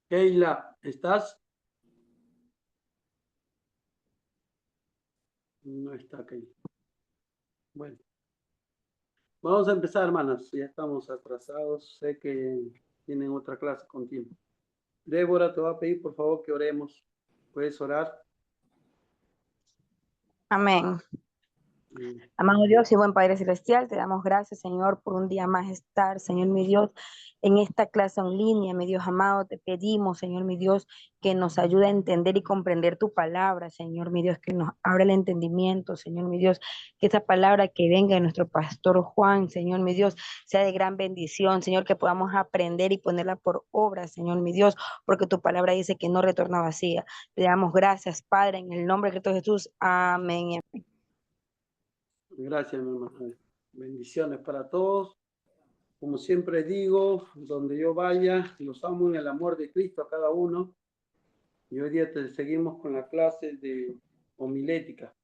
Keila, ¿estás? No está Keila. Bueno, vamos a empezar, hermanas. Ya estamos atrasados. Sé que tienen otra clase continua. Débora, te voy a pedir, por favor, que oremos. ¿Puedes orar? Amén. Mm. Amado Dios y buen Padre Celestial, te damos gracias, Señor, por un día más estar, Señor mi Dios, en esta clase en línea, mi Dios amado. Te pedimos, Señor mi Dios, que nos ayude a entender y comprender tu palabra, Señor mi Dios, que nos abra el entendimiento, Señor mi Dios, que esa palabra que venga de nuestro pastor Juan, Señor mi Dios, sea de gran bendición, Señor, que podamos aprender y ponerla por obra, Señor mi Dios, porque tu palabra dice que no retorna vacía. Te damos gracias, Padre, en el nombre de Cristo Jesús. Amén. Gracias, mi hermana. Bendiciones para todos. Como siempre digo, donde yo vaya, los amo en el amor de Cristo a cada uno. Y hoy día seguimos con la clase de homilética.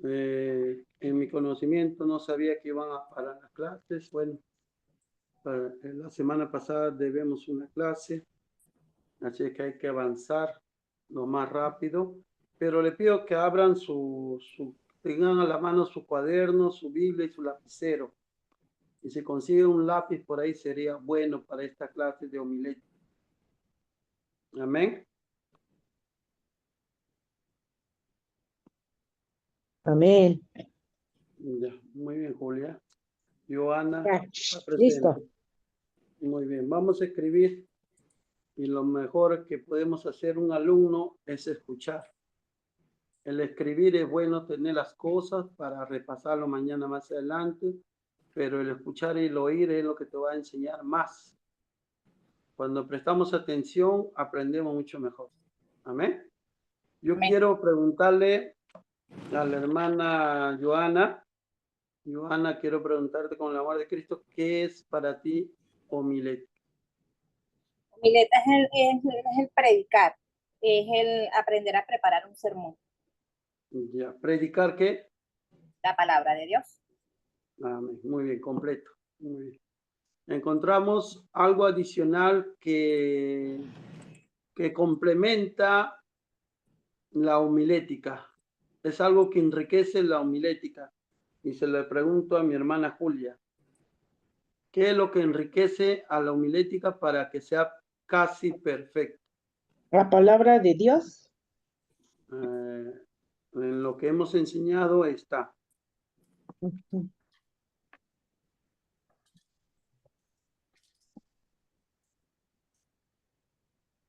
En mi conocimiento no sabía que iban a parar las clases. Bueno, la semana pasada debemos una clase, así que hay que avanzar lo más rápido. Pero le pido que abran tengan a la mano su cuaderno, su Biblia y su lapicero. Y si consigue un lápiz por ahí sería bueno para esta clase de homilética. Amén. Amén. Ya, muy bien, Julia. Joana Ya, está listo. presente. Muy bien, vamos a escribir y lo mejor que podemos hacer un alumno es escuchar. El escribir es bueno tener las cosas para repasarlo mañana más adelante, pero el escuchar y el oír es lo que te va a enseñar más. Cuando prestamos atención, aprendemos mucho mejor. Amén. Yo Amén. quiero preguntarle a la hermana Joana. Joana, quiero preguntarte con el amor de Cristo, ¿qué es para ti homilética? Mileta es el predicar, es el aprender a preparar un sermón, Ya, ¿predicar qué? la palabra de Dios. Amén. Muy bien, completo. Muy bien. Encontramos algo adicional que complementa la homilética. Es algo que enriquece la homilética. Y se le pregunto a mi hermana Julia, ¿qué es lo que enriquece a la homilética para que sea casi perfecta? La palabra de Dios. En lo que hemos enseñado está. Ujú.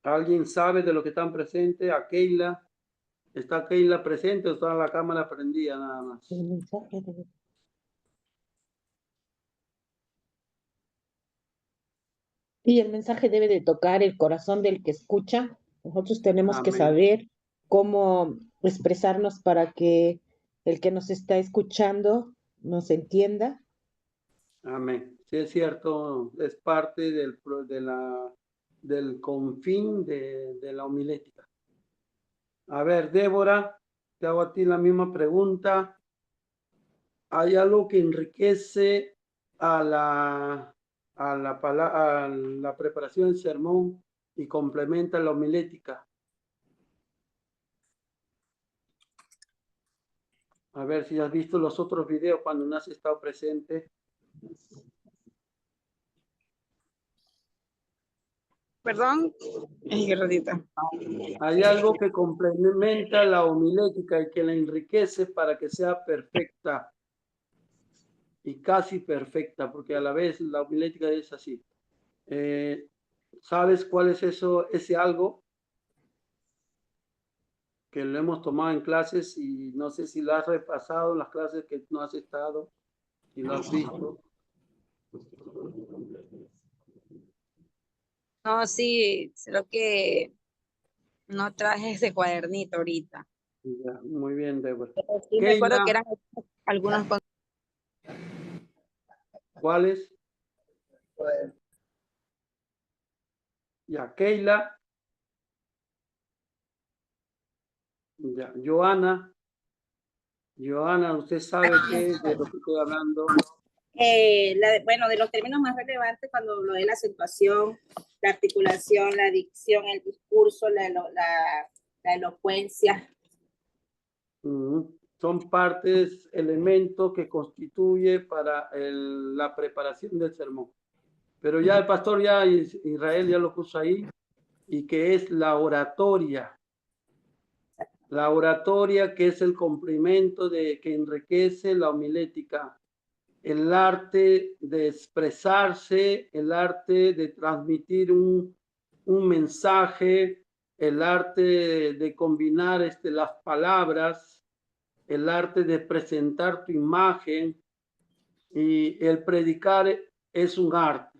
¿Alguien sabe de lo que están presentes? A Keila. ¿Está Keila presente o está la cámara prendida nada más? El mensaje de... Y el mensaje debe de tocar el corazón del que escucha. Nosotros tenemos que Amén. saber cómo expresarnos para que el que nos está escuchando nos entienda. Amén. Sí, es cierto, es parte del confín de la homilética. A ver, Débora, te hago a ti la misma pregunta. ¿Hay algo que enriquece a la preparación del sermón y complementa la homilética? A ver si has visto los otros videos cuando no has estado presente. Perdón, ratito. Hay algo que complementa la homilética y que la enriquece para que sea perfecta y casi perfecta, porque a la vez la homilética es así. ¿Sabes cuál es eso, ese algo? Que lo hemos tomado en clases y no sé si lo has repasado en las clases que no has estado y lo has visto. No, sí, solo que no traje ese cuadernito ahorita. Ya, muy bien, Débora. Pero sí me acuerdo que Keila, eran algunos ¿cuáles? Ya, Keila. Ya, Joana. Joana, ¿usted sabe qué es de lo que estoy hablando? Bueno, de los términos más relevantes cuando habló de la acentuación, la articulación, la dicción, el discurso, la elocuencia. Son partes, elementos que constituye para la preparación del sermón. Pero ya el pastor Israel ya lo puso ahí, y que es la oratoria. La oratoria, que es el complemento que enriquece la homilética, el arte de expresarse, el arte de transmitir un mensaje, el arte de combinar las palabras, el arte de presentar tu imagen, y el predicar es un arte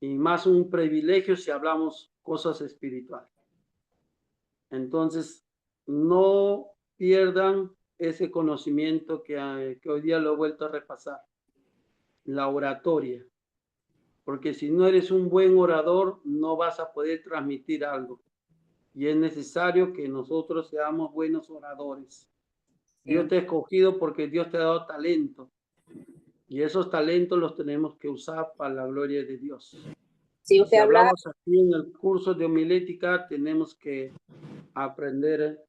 y más un privilegio si hablamos cosas espirituales. Entonces, no pierdan ese conocimiento que hoy día lo he vuelto a repasar, la oratoria, porque si no eres un buen orador, no vas a poder transmitir algo, y es necesario que nosotros seamos buenos oradores. Dios te ha escogido porque Dios te ha dado talento, y esos talentos los tenemos que usar para la gloria de Dios. Si usted Si habla, hablamos aquí en el curso de homilética, tenemos que aprender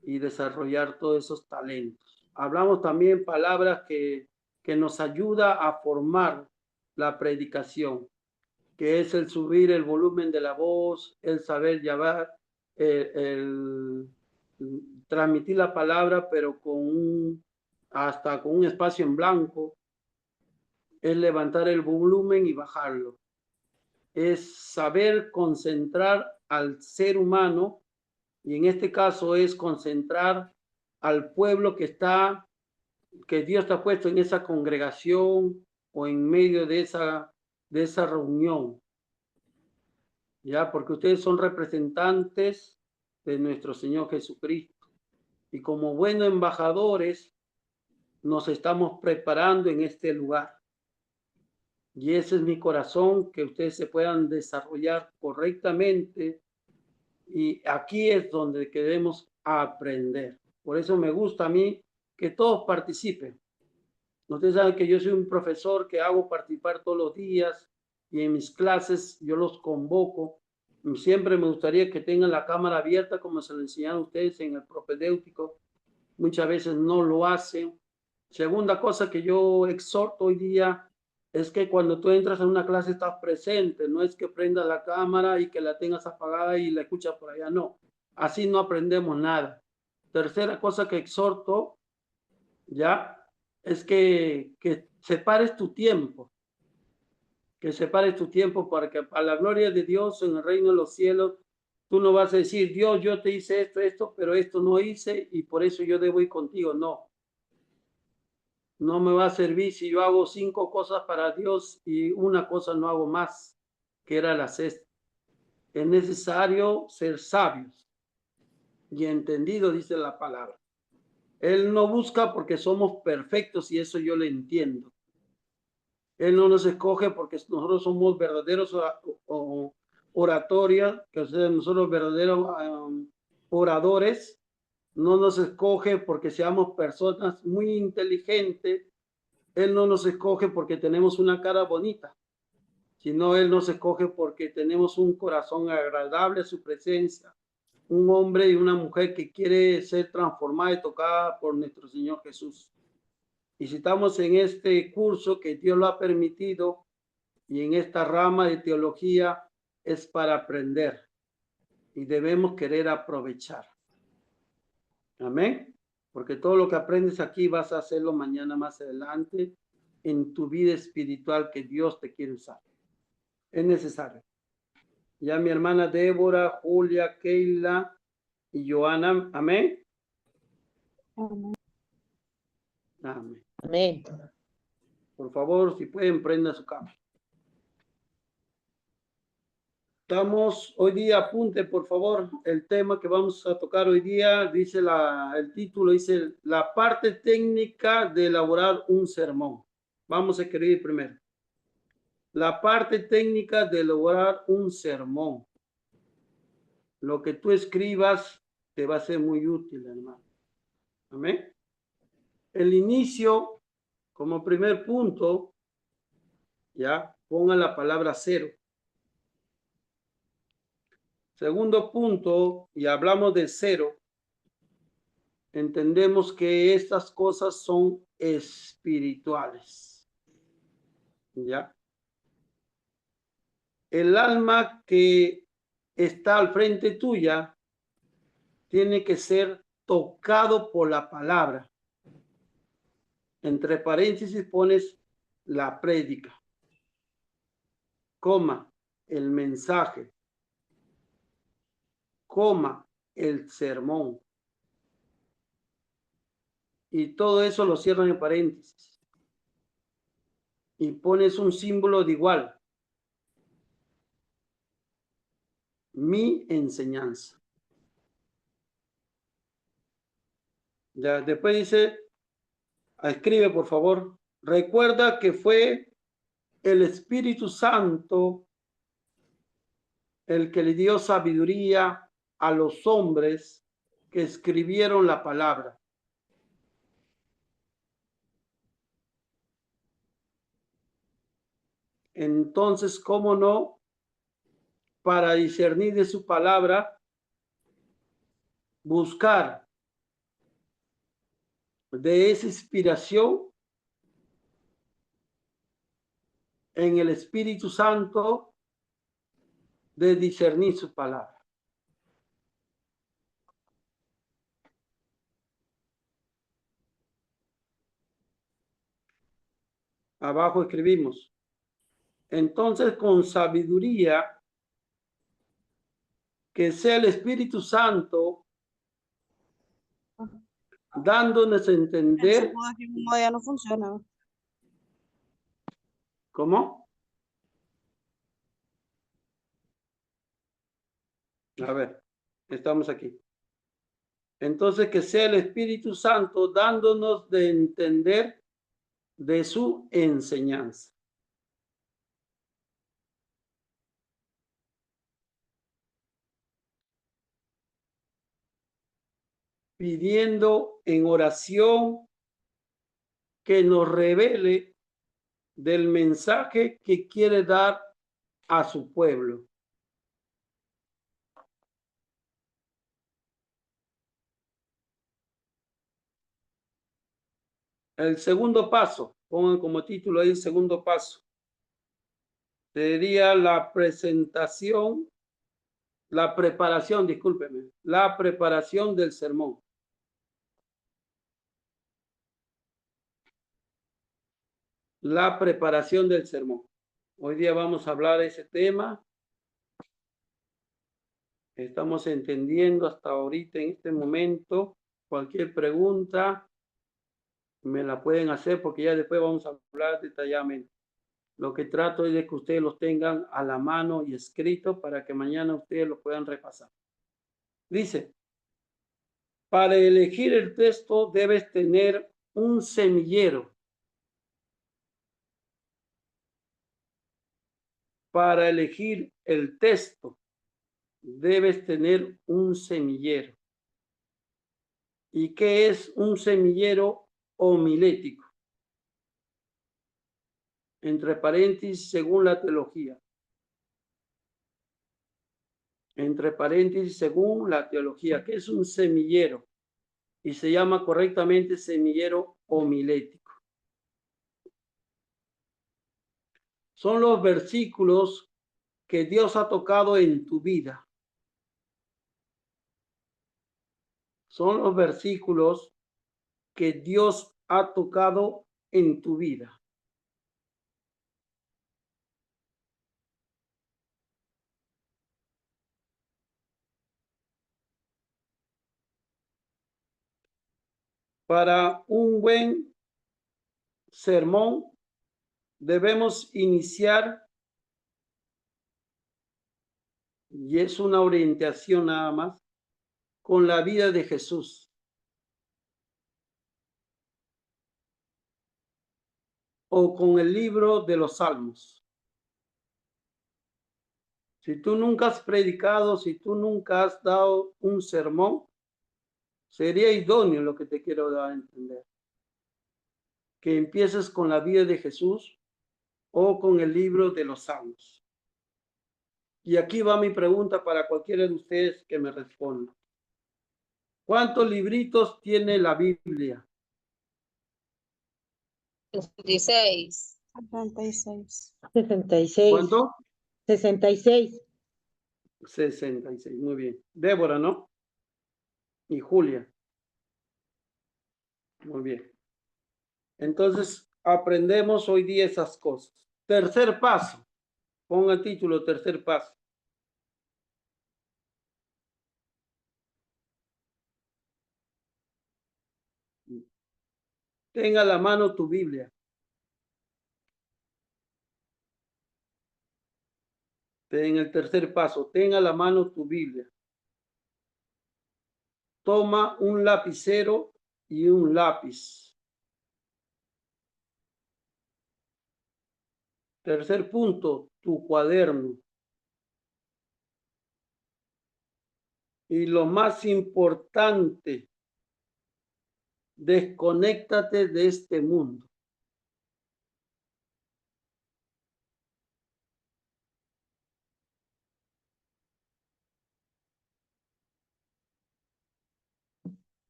y desarrollar todos esos talentos. Hablamos también palabras que nos ayuda a formar la predicación, que es el subir el volumen de la voz, el saber llevar, el transmitir la palabra, pero hasta con un espacio en blanco, es levantar el volumen y bajarlo, es saber concentrar al ser humano, y en este caso es concentrar al pueblo que Dios te ha puesto en esa congregación o en medio de esa reunión, ya, porque ustedes son representantes de nuestro Señor Jesucristo, y como buenos embajadores nos estamos preparando en este lugar. Y ese es mi corazón, que ustedes se puedan desarrollar correctamente, y aquí es donde queremos aprender. Por eso me gusta a mí que todos participen. Ustedes saben que yo soy un profesor que hago participar todos los días, y en mis clases yo los convoco. Siempre me gustaría que tengan la cámara abierta como se lo enseñaron ustedes en el propedéutico. Muchas veces no lo hacen. Segunda cosa que yo exhorto hoy día es que cuando tú entras en una clase estás presente, no es que prendas la cámara y que la tengas apagada y la escuchas por allá, no. Así no aprendemos nada. Tercera cosa que exhorto, ya, es que separes tu tiempo, para que para la gloria de Dios en el reino de los cielos, tú no vas a decir, Dios, yo te hice esto, pero esto no hice y por eso yo debo ir contigo. No. No me va a servir si yo hago 5 cosas para Dios y una cosa no hago más, que era la sexta. Es necesario ser sabios y entendidos, dice la palabra. Él no busca porque somos perfectos, y eso yo le entiendo. Él no nos escoge porque nosotros somos verdaderos oratorios, que nosotros verdaderos oradores. No nos escoge porque seamos personas muy inteligentes. Él no nos escoge porque tenemos una cara bonita, sino Él nos escoge porque tenemos un corazón agradable a su presencia, un hombre y una mujer que quiere ser transformada y tocada por nuestro Señor Jesús. Y si estamos en este curso que Dios lo ha permitido, y en esta rama de teología, es para aprender, y debemos querer aprovechar. Amén. Porque todo lo que aprendes aquí vas a hacerlo mañana más adelante en tu vida espiritual que Dios te quiere usar. Es necesario. Ya mi hermana Débora, Julia, Keila y Joana. Amén. Amén. Amén. Amén. Por favor, si pueden, prenda su cámara. Estamos hoy día, apunte por favor, el tema que vamos a tocar hoy día, dice el título, dice la parte técnica de elaborar un sermón. Vamos a escribir primero. La parte técnica de elaborar un sermón. Lo que tú escribas te va a ser muy útil, hermano. Amén. El inicio, Como primer punto, ya, ponga la palabra cero. Segundo punto, y hablamos de cero, entendemos que estas cosas son espirituales. ¿Ya? El alma que está al frente tuya tiene que ser tocado por la palabra. Entre paréntesis pones la prédica, coma, el mensaje, coma, el sermón. Y todo eso lo cierran en paréntesis. Y pones un símbolo de igual. Mi enseñanza. Ya, después dice, escribe por favor, recuerda que fue el Espíritu Santo el que le dio sabiduría a los hombres que escribieron la palabra. Entonces, ¿cómo no? Para discernir de su palabra, buscar de esa inspiración en el Espíritu Santo de discernir su palabra. Abajo escribimos. Entonces, con sabiduría, que sea el Espíritu Santo dándonos a entender. Ya no funciona. ¿Cómo? A ver, estamos aquí. Entonces, que sea el Espíritu Santo dándonos de entender de su enseñanza. Pidiendo en oración que nos revele del mensaje que quiere dar a su pueblo. El segundo paso, pongan como título ahí, segundo paso, sería la preparación, discúlpeme, la preparación del sermón. La preparación del sermón. Hoy día vamos a hablar de ese tema. Estamos entendiendo hasta ahorita, en este momento, cualquier pregunta me la pueden hacer porque ya después vamos a hablar detalladamente. Lo que trato es de que ustedes los tengan a la mano y escrito para que mañana ustedes lo puedan repasar. Dice, para elegir el texto debes tener un semillero. Para elegir el texto debes tener un semillero. ¿Y qué es un semillero homilético? Entre paréntesis, según la teología. Entre paréntesis, según la teología. ¿Qué es un semillero? Y se llama correctamente semillero homilético. Son los versículos que Dios ha tocado en tu vida. Son los versículos que Dios ha tocado en tu vida. Para un buen sermón debemos iniciar, y es una orientación nada más, con la vida de Jesús. O con el libro de los Salmos. Si tú nunca has predicado, si tú nunca has dado un sermón, sería idóneo lo que te quiero dar a entender. que empieces con la vida de Jesús o con el libro de los Salmos. Y aquí va mi pregunta para cualquiera de ustedes que me responda. ¿Cuántos libritos tiene la Biblia? 16. 66. ¿Cuánto? 66. 66, muy bien. Débora, ¿no? Y Julia. Muy bien. Entonces, aprendemos hoy día esas cosas. Tercer paso. Ponga el título, tercer paso. Tenga a la mano tu Biblia. En el tercer paso, tenga a la mano tu Biblia. Toma un lapicero y un lápiz. Tercer punto, tu cuaderno. Y lo más importante, desconéctate de este mundo.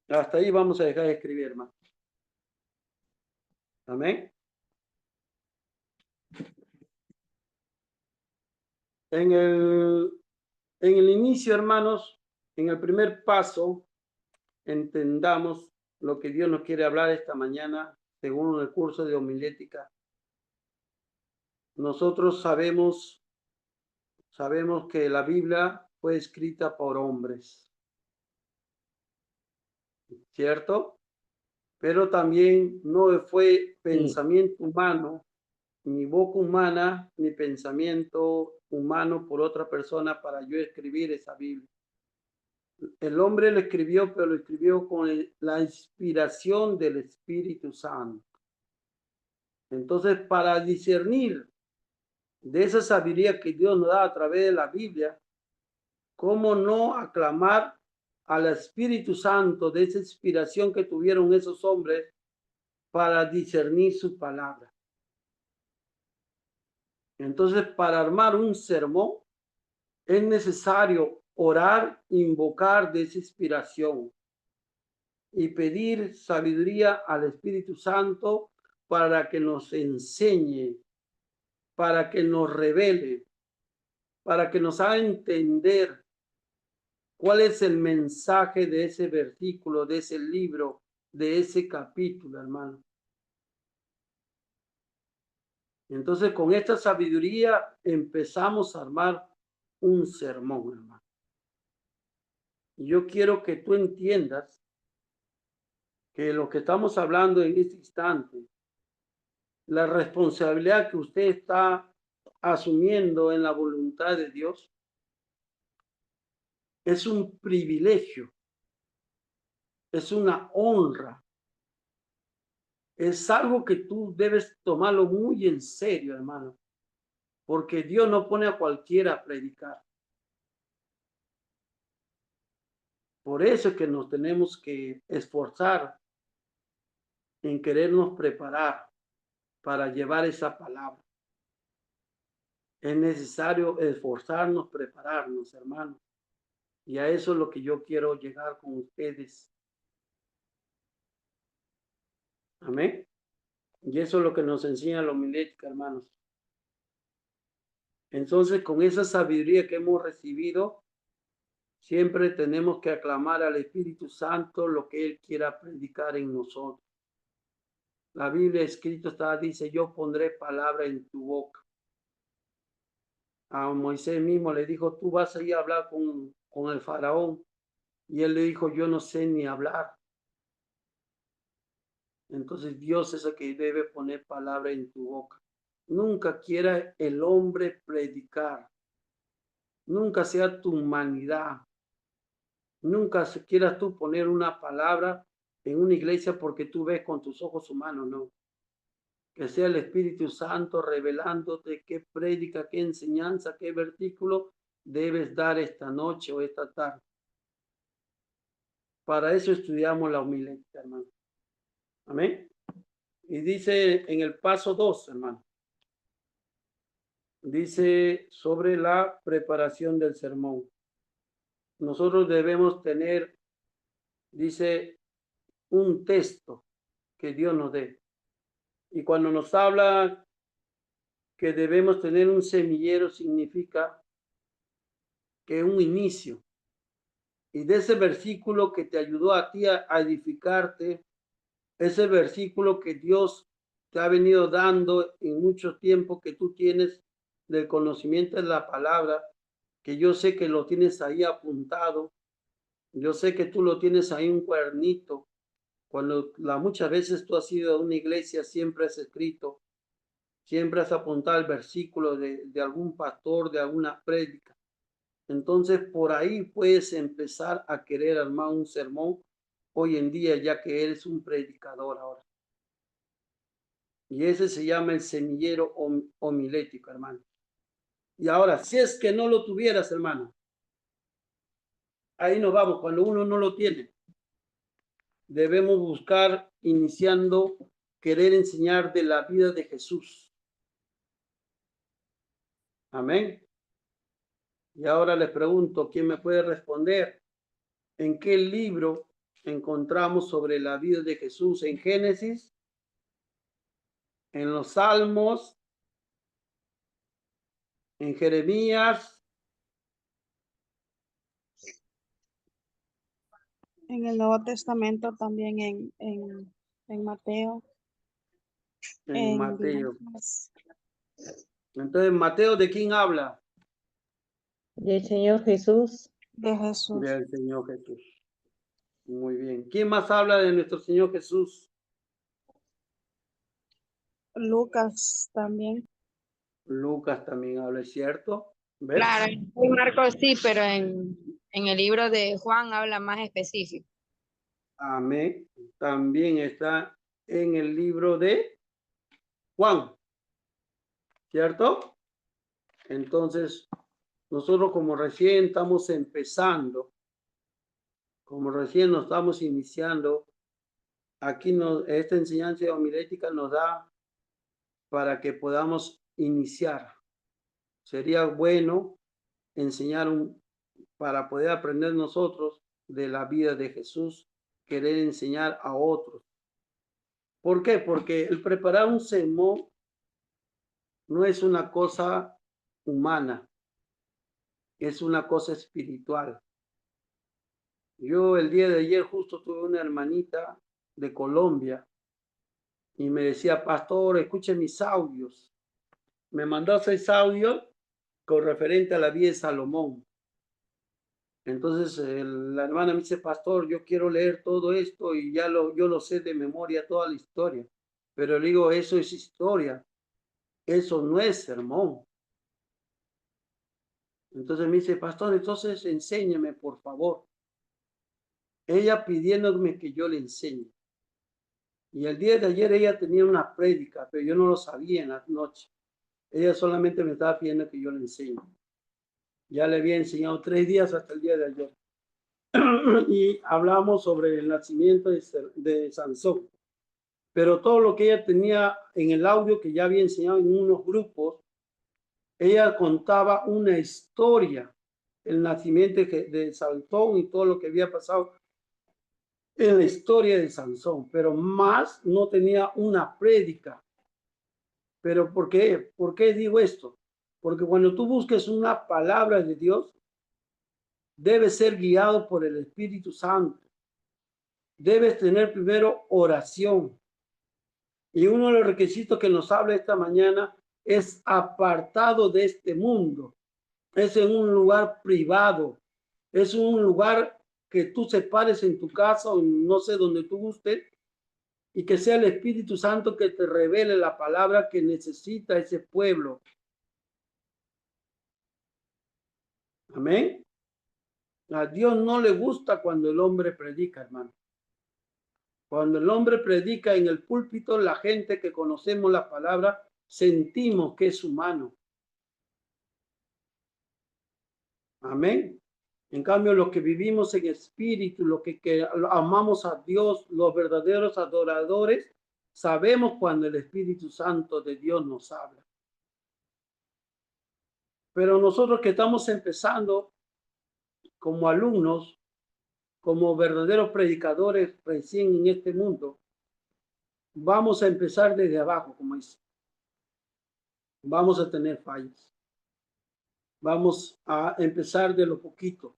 Hasta ahí vamos a dejar de escribir, hermano. Amén. En el inicio, hermanos, en el primer paso, entendamos lo que Dios nos quiere hablar esta mañana, según el curso de homilética. Nosotros sabemos que la Biblia fue escrita por hombres, ¿cierto? Pero también no fue pensamiento humano, ni boca humana, ni pensamiento humano por otra persona para yo escribir esa Biblia. El hombre lo escribió, pero lo escribió con la inspiración del Espíritu Santo. Entonces, para discernir de esa sabiduría que Dios nos da a través de la Biblia, ¿cómo no aclamar al Espíritu Santo de esa inspiración que tuvieron esos hombres para discernir su palabra? Entonces, para armar un sermón, es necesario orar, invocar de esa inspiración y pedir sabiduría al Espíritu Santo para que nos enseñe, para que nos revele, para que nos haga entender cuál es el mensaje de ese versículo, de ese libro, de ese capítulo, hermano. Entonces, con esta sabiduría empezamos a armar un sermón, hermano. Y yo quiero que tú entiendas que lo que estamos hablando en este instante, la responsabilidad que usted está asumiendo en la voluntad de Dios, es un privilegio, es una honra, es algo que tú debes tomarlo muy en serio, hermano, porque Dios no pone a cualquiera a predicar. Por eso es que nos tenemos que esforzar en querernos preparar para llevar esa palabra. Es necesario esforzarnos, prepararnos, hermano. Y a eso es lo que yo quiero llegar con ustedes. Amén. Y eso es lo que nos enseña la homilética, hermanos. Entonces, con esa sabiduría que hemos recibido, siempre tenemos que aclamar al Espíritu Santo lo que Él quiera predicar en nosotros. La Biblia escrito está, dice, yo pondré palabra en tu boca. A Moisés mismo le dijo, tú vas a ir a hablar con el faraón. Y él le dijo, yo no sé ni hablar. Entonces Dios es el que debe poner palabra en tu boca. Nunca quiera el hombre predicar. Nunca sea tu humanidad. Nunca quieras tú poner una palabra en una iglesia porque tú ves con tus ojos humanos, no. Que sea el Espíritu Santo revelándote qué prédica, qué enseñanza, qué versículo debes dar esta noche o esta tarde. Para eso estudiamos la homilética, hermano. Amén. Y dice en el paso 2, hermano. Dice sobre la preparación del sermón. Nosotros debemos tener, dice, un texto que Dios nos dé. Y cuando nos habla que debemos tener un semillero, significa que es un inicio. Y de ese versículo que te ayudó a ti a edificarte, ese versículo que Dios te ha venido dando en mucho tiempo que tú tienes del conocimiento de la palabra, que yo sé que lo tienes ahí apuntado, yo sé que tú lo tienes ahí un cuadernito. Cuando muchas veces tú has ido a una iglesia, siempre has escrito, siempre has apuntado el versículo de algún pastor, de alguna prédica. Entonces, por ahí puedes empezar a querer armar un sermón hoy en día, ya que eres un predicador ahora. Y ese se llama el semillero homilético, hermano. Y ahora, si es que no lo tuvieras, hermano, ahí nos vamos. Cuando uno no lo tiene, debemos buscar, iniciando, querer enseñar de la vida de Jesús. Amén. Y ahora les pregunto, ¿quién me puede responder? ¿En qué libro encontramos sobre la vida de Jesús? ¿En Génesis? ¿En los Salmos? ¿En Jeremías? En el Nuevo Testamento también en Mateo, En Mateo. diversas- Entonces, Mateo, ¿de quién habla? Del Señor Jesús. de Jesús. Del Señor Jesús. Muy bien. ¿Quién más habla de nuestro Señor Jesús? Lucas también. Lucas también habla, ¿es cierto? ¿Ves? Claro, en Marcos sí, pero en el libro de Juan habla más específico. Amén. También está en el libro de Juan, ¿cierto? Entonces, nosotros como recién estamos empezando, como recién nos estamos iniciando, aquí esta enseñanza homilética nos da para que podamos iniciar. Sería bueno enseñar para poder aprender nosotros de la vida de Jesús, querer enseñar a otros. ¿Por qué? Porque el preparar un sermón no es una cosa humana, es una cosa espiritual. Yo el día de ayer justo tuve una hermanita de Colombia y me decía, pastor, escuche mis audios. Me mandó 6 audios con referente a la vida de Salomón. Entonces la hermana me dice, pastor, yo quiero leer todo esto y yo lo sé de memoria, toda la historia. Pero le digo, eso es historia, eso no es sermón. Entonces me dice, pastor, entonces enséñame, por favor. Ella pidiéndome que yo le enseñe. Y el día de ayer ella tenía una prédica, pero yo no lo sabía en la noche. Ella solamente me estaba pidiendo que yo le enseñe. Ya le había enseñado 3 días hasta el día de ayer. Y hablamos sobre el nacimiento de Sansón. Pero todo lo que ella tenía en el audio que ya había enseñado en unos grupos, ella contaba una historia, el nacimiento de Sansón y todo lo que había pasado en la historia de Sansón, pero más no tenía una prédica. ¿Pero por qué? ¿Por qué digo esto? Porque cuando tú busques una palabra de Dios, debes ser guiado por el Espíritu Santo. Debes tener primero oración. Y uno de los requisitos que nos habla esta mañana es apartado de este mundo. Es en un lugar privado. Es un lugar que tú separes en tu casa o no sé donde tú gustes y que sea el Espíritu Santo que te revele la palabra que necesita ese pueblo. Amén. A Dios no le gusta cuando el hombre predica, hermano. Cuando el hombre predica en el púlpito, la gente que conocemos la palabra sentimos que es humano. Amén. En cambio, los que vivimos en espíritu, los que amamos a Dios, los verdaderos adoradores, sabemos cuando el Espíritu Santo de Dios nos habla. Pero nosotros que estamos empezando como alumnos, como verdaderos predicadores recién en este mundo, vamos a empezar desde abajo, como dice. Vamos a tener fallas. Vamos a empezar de lo poquito.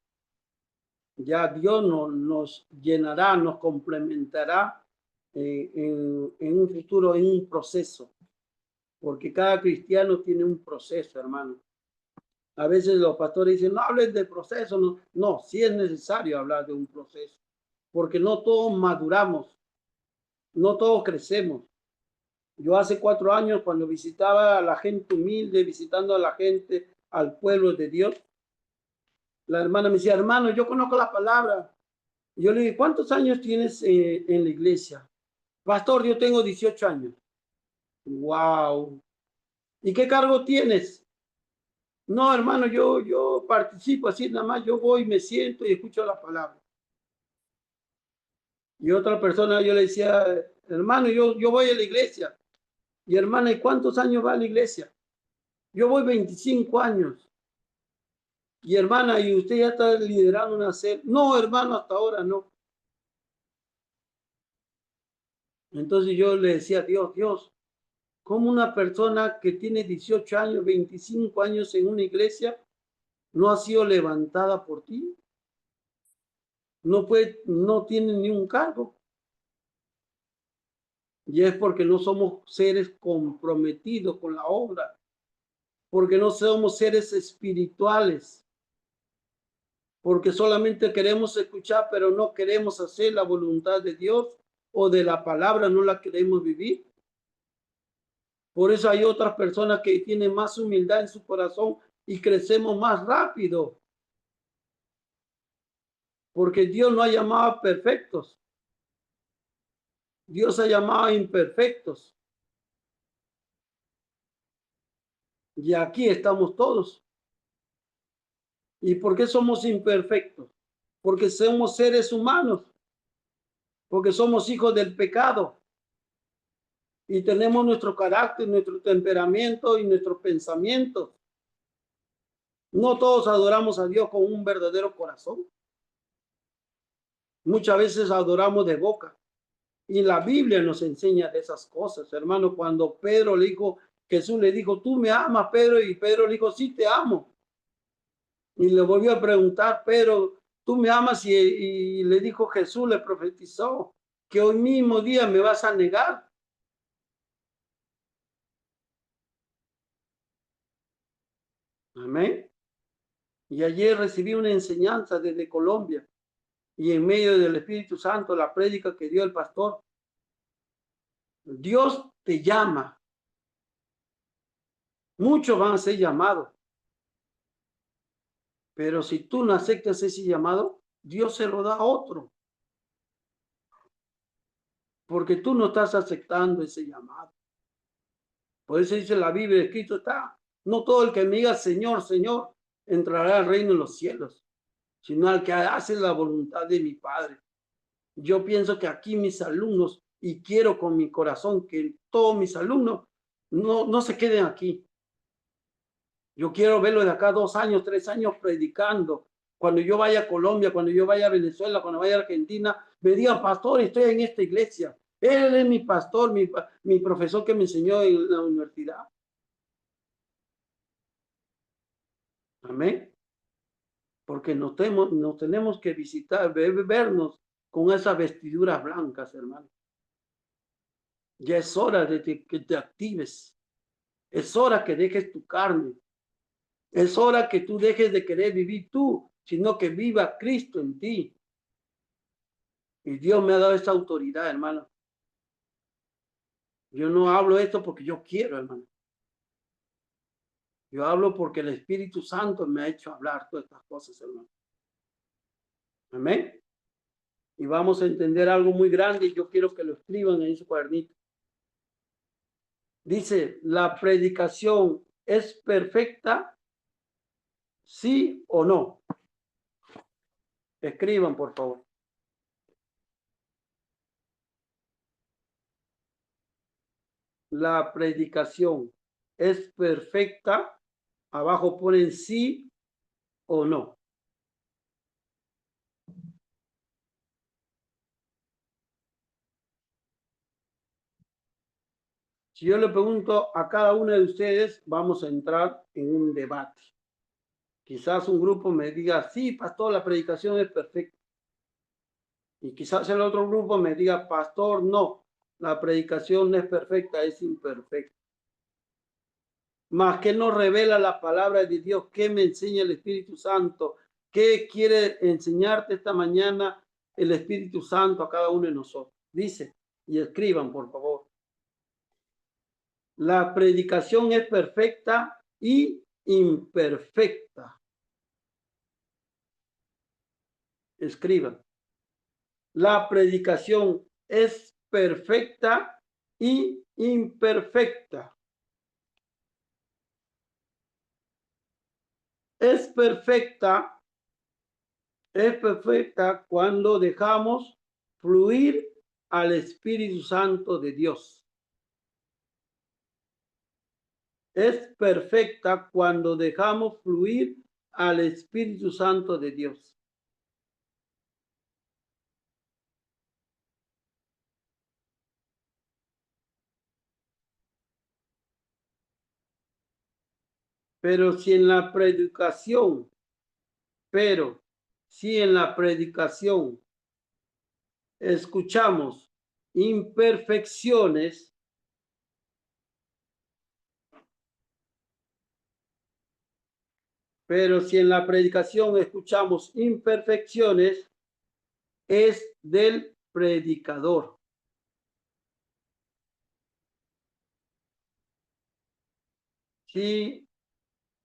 Ya Dios nos llenará, nos complementará en un futuro, en un proceso. Porque cada cristiano tiene un proceso, hermano. A veces los pastores dicen, no hables de proceso. No, no, sí es necesario hablar de un proceso. Porque no todos maduramos. No todos crecemos. Yo hace 4 años, cuando visitaba a la gente humilde, visitando a la gente, al pueblo de Dios, la hermana me decía, hermano, yo conozco la palabra. Y yo le dije, ¿cuántos años tienes en la iglesia? Pastor, yo tengo 18 años. Wow. ¿Y qué cargo tienes? No, hermano, yo participo así, nada más yo voy, me siento y escucho la palabra. Y otra persona, yo le decía, hermano, yo voy a la iglesia. Y hermana, ¿y cuántos años va a la iglesia? Yo voy 25 años. Y hermana, ¿y usted ya está liderando una célula? No, hermano, hasta ahora no. Entonces yo le decía a Dios, ¿cómo una persona que tiene 18 años, 25 años en una iglesia no ha sido levantada por ti? No tiene ni un cargo. Y es porque no somos seres comprometidos con la obra, porque no somos seres espirituales, porque solamente queremos escuchar, pero no queremos hacer la voluntad de Dios o de la palabra, no la queremos vivir. Por eso hay otras personas que tienen más humildad en su corazón y crecemos más rápido, porque Dios no ha llamado a perfectos, Dios ha llamado a imperfectos. Y aquí estamos todos. ¿Y por qué somos imperfectos? Porque somos seres humanos, porque somos hijos del pecado y tenemos nuestro carácter, nuestro temperamento y nuestros pensamientos. No todos adoramos a Dios con un verdadero corazón. Muchas veces adoramos de boca. Y la Biblia nos enseña de esas cosas, hermano. Cuando Pedro le dijo, Jesús le dijo, ¿tú me amas, Pedro? Y Pedro le dijo, sí, te amo. Y le volvió a preguntar, Pedro, ¿tú me amas? Y le dijo Jesús, le profetizó, que hoy mismo día me vas a negar. Amén. Y ayer recibí una enseñanza desde Colombia y en medio del Espíritu Santo, la prédica que dio el pastor. Dios te llama. Muchos van a ser llamados. Pero si tú no aceptas ese llamado, Dios se lo da a otro. Porque tú no estás aceptando ese llamado. Por eso dice la Biblia, escrito está, no todo el que me diga Señor, Señor, entrará al reino de los cielos, sino al que hace la voluntad de mi Padre. Yo pienso que aquí mis alumnos, y quiero con mi corazón que todos mis alumnos no se queden aquí. Yo quiero verlo de acá 2 años, 3 años predicando. Cuando yo vaya a Colombia, cuando yo vaya a Venezuela, cuando vaya a Argentina, me digan, pastor, estoy en esta iglesia. Él es mi pastor, mi profesor que me enseñó en la universidad. Amén. Porque nos tenemos que visitar, vernos con esas vestiduras blancas, hermano. Ya es hora de que te actives. Es hora que dejes tu carne. Es hora que tú dejes de querer vivir tú, sino que viva Cristo en ti. Y Dios me ha dado esta autoridad, hermano. Yo no hablo esto porque yo quiero, hermano. Yo hablo porque el Espíritu Santo me ha hecho hablar todas estas cosas, hermano. Amén. Y vamos a entender algo muy grande y yo quiero que lo escriban en su cuadernito. Dice, ¿la predicación es perfecta? ¿Sí o no? Escriban, por favor. la predicación es perfecta, abajo ponen sí o no. Si yo le pregunto a cada uno de ustedes, vamos a entrar en un debate. Quizás un grupo me diga, sí, pastor, la predicación es perfecta. Y quizás el otro grupo me diga, pastor, no, la predicación no es perfecta, es imperfecta. Más que nos revela la palabra de Dios, qué me enseña el Espíritu Santo, qué quiere enseñarte esta mañana el Espíritu Santo a cada uno de nosotros. Dice, y escriban, por favor. La predicación es perfecta y imperfecta. Escriban. La predicación es perfecta y imperfecta. Es perfecta cuando dejamos fluir al Espíritu Santo de Dios. Es perfecta cuando dejamos fluir al Espíritu Santo de Dios. Pero si en la predicación escuchamos imperfecciones, es del predicador. Si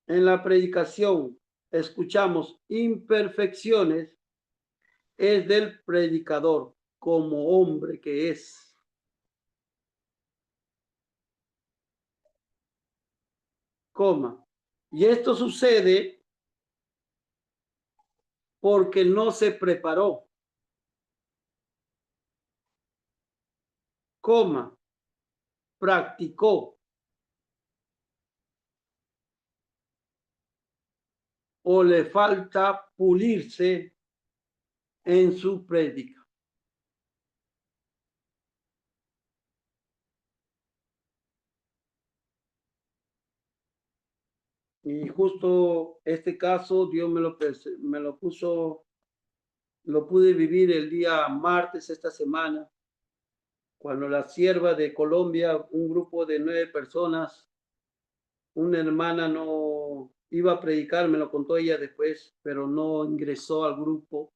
en la predicación escuchamos imperfecciones, es del predicador, como hombre que es. Coma. Y esto sucede porque no se preparó. Coma. Practicó. O le falta pulirse en su prédica. Y justo este caso Dios me lo puso, lo pude vivir el día martes esta semana, cuando la sierva de Colombia, un grupo de 9 personas, una hermana no iba a predicar, me lo contó ella después, pero no ingresó al grupo.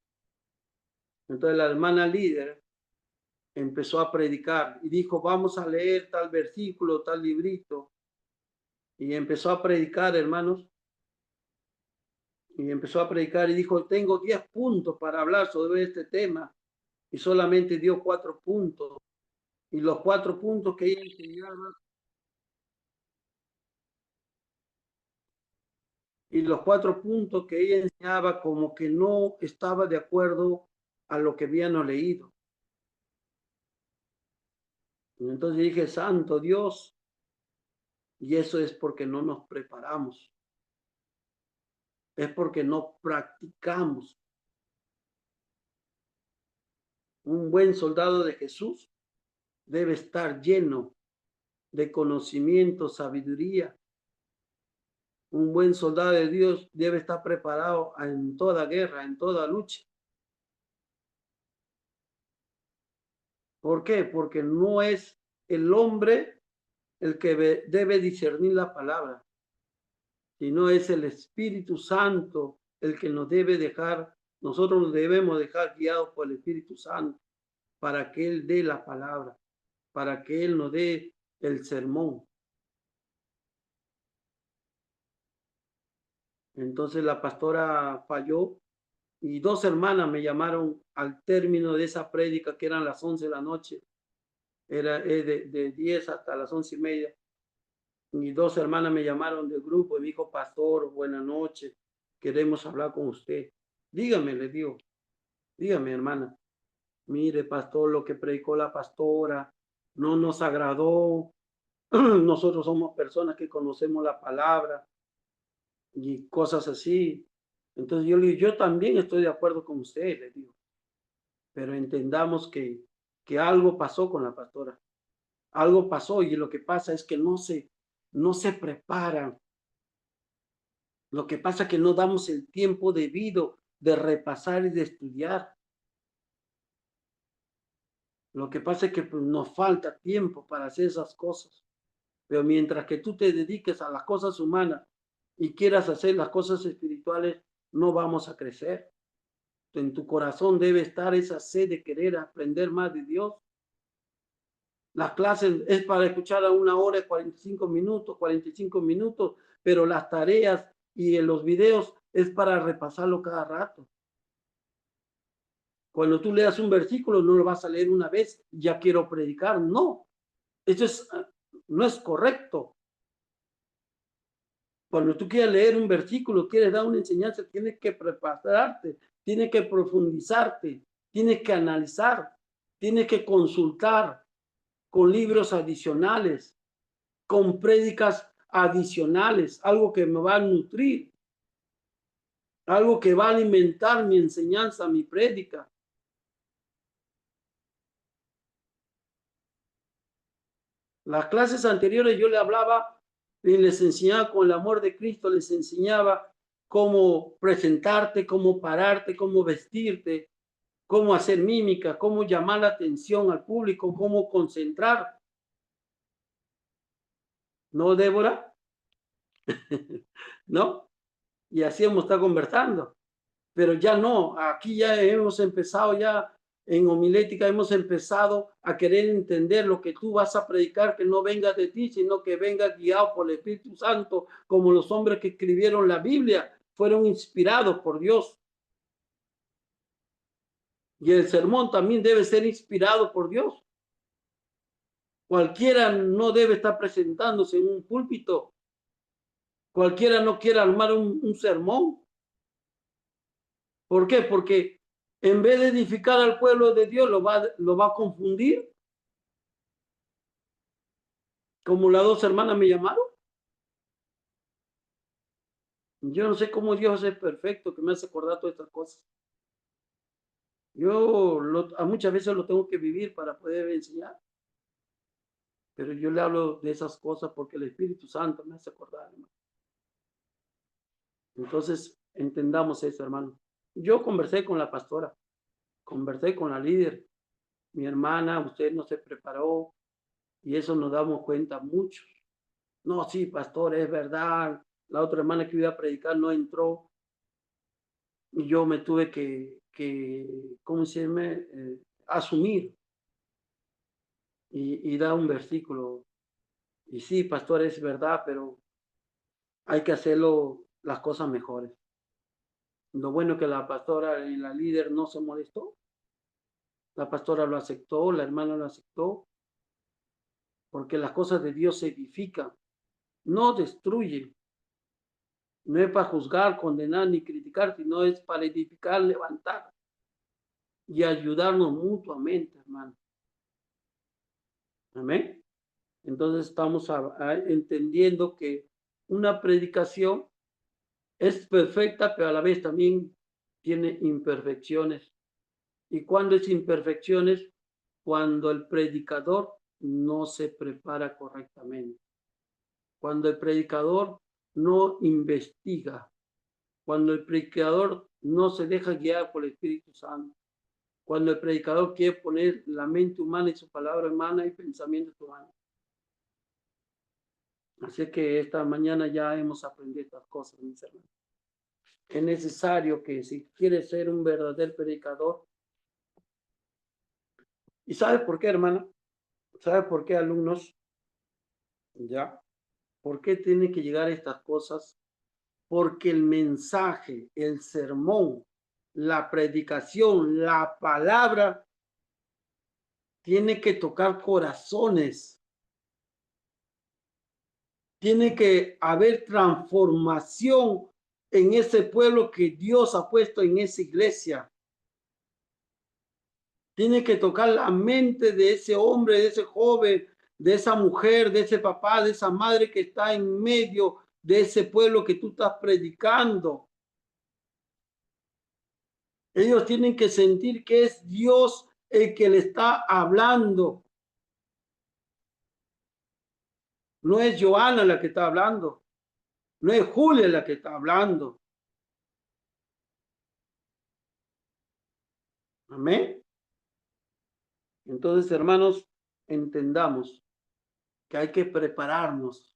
Entonces la hermana líder empezó a predicar y dijo, vamos a leer tal versículo, tal librito. Y empezó a predicar, hermanos. Y empezó a predicar y dijo, tengo 10 puntos para hablar sobre este tema. Y solamente dio 4 puntos. Y los 4 puntos que ella enseñaba, como que no estaba de acuerdo a lo que habíamos leído. Y entonces dije, santo Dios, y eso es porque no nos preparamos. Es porque no practicamos. Un buen soldado de Jesús debe estar lleno de conocimiento, sabiduría. Un buen soldado de Dios debe estar preparado en toda guerra, en toda lucha. ¿Por qué? Porque no es el hombre el que debe discernir la palabra, sino es el Espíritu Santo el que nos debe dejar, nosotros nos debemos dejar guiados por el Espíritu Santo para que Él dé la palabra, para que Él nos dé el sermón. Entonces la pastora falló y 2 hermanas me llamaron al término de esa prédica, que eran las 11 de la noche. Era de 10 hasta las 11:30. Y 2 hermanas me llamaron del grupo y me dijo, pastor, buenas noches, queremos hablar con usted. Dígame, le digo, dígame, hermana. Mire, pastor, lo que predicó la pastora no nos agradó. nosotros somos personas que conocemos la palabra y cosas así. Entonces yo le digo, yo también estoy de acuerdo con usted, le digo, pero entendamos que algo pasó con la pastora. Algo pasó y lo que pasa es que no se preparan. Lo que pasa es que no damos el tiempo debido de repasar y de estudiar. Lo que pasa es que pues, nos falta tiempo para hacer esas cosas. Pero mientras que tú te dediques a las cosas humanas y quieras hacer las cosas espirituales, no vamos a crecer. En tu corazón debe estar esa sed de querer aprender más de Dios. Las clases es para escuchar a 1 hora y 45 minutos, pero las tareas y en los videos es para repasarlo cada rato. Cuando tú leas un versículo, no lo vas a leer una vez, ya quiero predicar. No, eso no es correcto. Cuando tú quieres leer un versículo, quieres dar una enseñanza, tienes que prepararte, tienes que profundizarte, tienes que analizar, tienes que consultar con libros adicionales, con prédicas adicionales, algo que me va a nutrir, algo que va a alimentar mi enseñanza, mi prédica. Las clases anteriores yo le hablaba y les enseñaba con el amor de Cristo, les enseñaba cómo presentarte, cómo pararte, cómo vestirte, cómo hacer mímica, cómo llamar la atención al público, cómo concentrar. ¿No, Débora? ¿No? Y así hemos estado conversando. Pero ya no, aquí ya hemos empezado ya en homilética, hemos empezado a querer entender lo que tú vas a predicar, que no venga de ti, sino que venga guiado por el Espíritu Santo, como los hombres que escribieron la Biblia, fueron inspirados por Dios. Y el sermón también debe ser inspirado por Dios. Cualquiera no debe estar presentándose en un púlpito. Cualquiera no quiere armar un sermón. ¿Por qué? Porque en vez de edificar al pueblo de Dios, lo va a confundir. Como las 2 hermanas me llamaron. Yo no sé cómo Dios es perfecto, que me hace acordar todas estas cosas. Yo a muchas veces lo tengo que vivir para poder enseñar. Pero yo le hablo de esas cosas porque el Espíritu Santo me hace acordar, hermano. Entonces, entendamos eso, hermano. Yo conversé con la pastora, conversé con la líder. Mi hermana, usted no se preparó y eso nos damos cuenta mucho. No, sí, pastor, es verdad. La otra hermana que iba a predicar no entró y yo me tuve que ¿cómo se llama? Asumir y dar un versículo. Y sí, pastor, es verdad, pero hay que hacerlo las cosas mejores. Lo bueno que la pastora y la líder no se molestó. La pastora lo aceptó, la hermana lo aceptó, porque las cosas de Dios se edifican, no destruyen. No es para juzgar, condenar ni criticar, sino es para edificar, levantar y ayudarnos mutuamente, hermano. Amén. Entonces estamos entendiendo que una predicación es perfecta, pero a la vez también tiene imperfecciones. ¿Y cuándo es imperfecciones? Cuando el predicador no se prepara correctamente. Cuando el predicador no investiga. Cuando el predicador no se deja guiar por el Espíritu Santo. Cuando el predicador quiere poner la mente humana y su palabra humana y pensamientos humanos. Así que esta mañana ya hemos aprendido estas cosas, mis hermanos. Es necesario que si quieres ser un verdadero predicador. ¿Y sabe por qué, hermana? ¿Sabe por qué, alumnos? ¿Ya? ¿Por qué tienen que llegar estas cosas? Porque el mensaje, el sermón, la predicación, la palabra, tiene que tocar corazones. Tiene que haber transformación en ese pueblo que Dios ha puesto en esa iglesia. Tiene que tocar la mente de ese hombre, de ese joven, de esa mujer, de ese papá, de esa madre que está en medio de ese pueblo que tú estás predicando. Ellos tienen que sentir que es Dios el que le está hablando. No es Joana la que está hablando. No es Julia la que está hablando. Amén. Entonces, hermanos, entendamos que hay que prepararnos.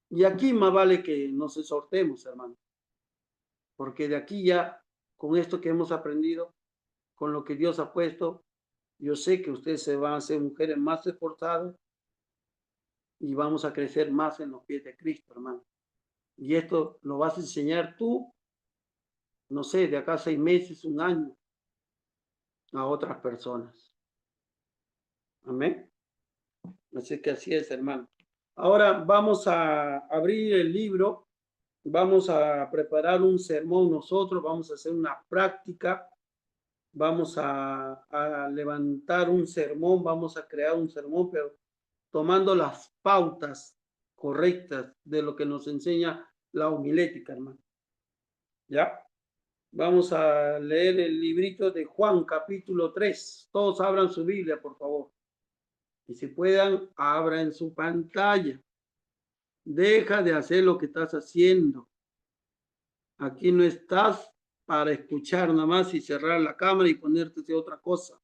Y aquí más vale que nos exhortemos, hermanos. Porque de aquí ya, con esto que hemos aprendido, con lo que Dios ha puesto, yo sé que ustedes se van a hacer mujeres más esforzadas y vamos a crecer más en los pies de Cristo, hermano. Y esto lo vas a enseñar tú, no sé, de acá a 6 meses, 1 año, a otras personas. Amén. Así que así es, hermano. Ahora vamos a abrir el libro, vamos a preparar un sermón nosotros, vamos a hacer una práctica, vamos a levantar un sermón, vamos a crear un sermón, pero tomando las pautas correctas de lo que nos enseña la homilética, hermano. ¿Ya? Vamos a leer el librito de Juan, capítulo 3. Todos abran su Biblia, por favor. Y si puedan, abran su pantalla. Deja de hacer lo que estás haciendo. Aquí no estás para escuchar nada más y cerrar la cámara y ponerte a hacer otra cosa.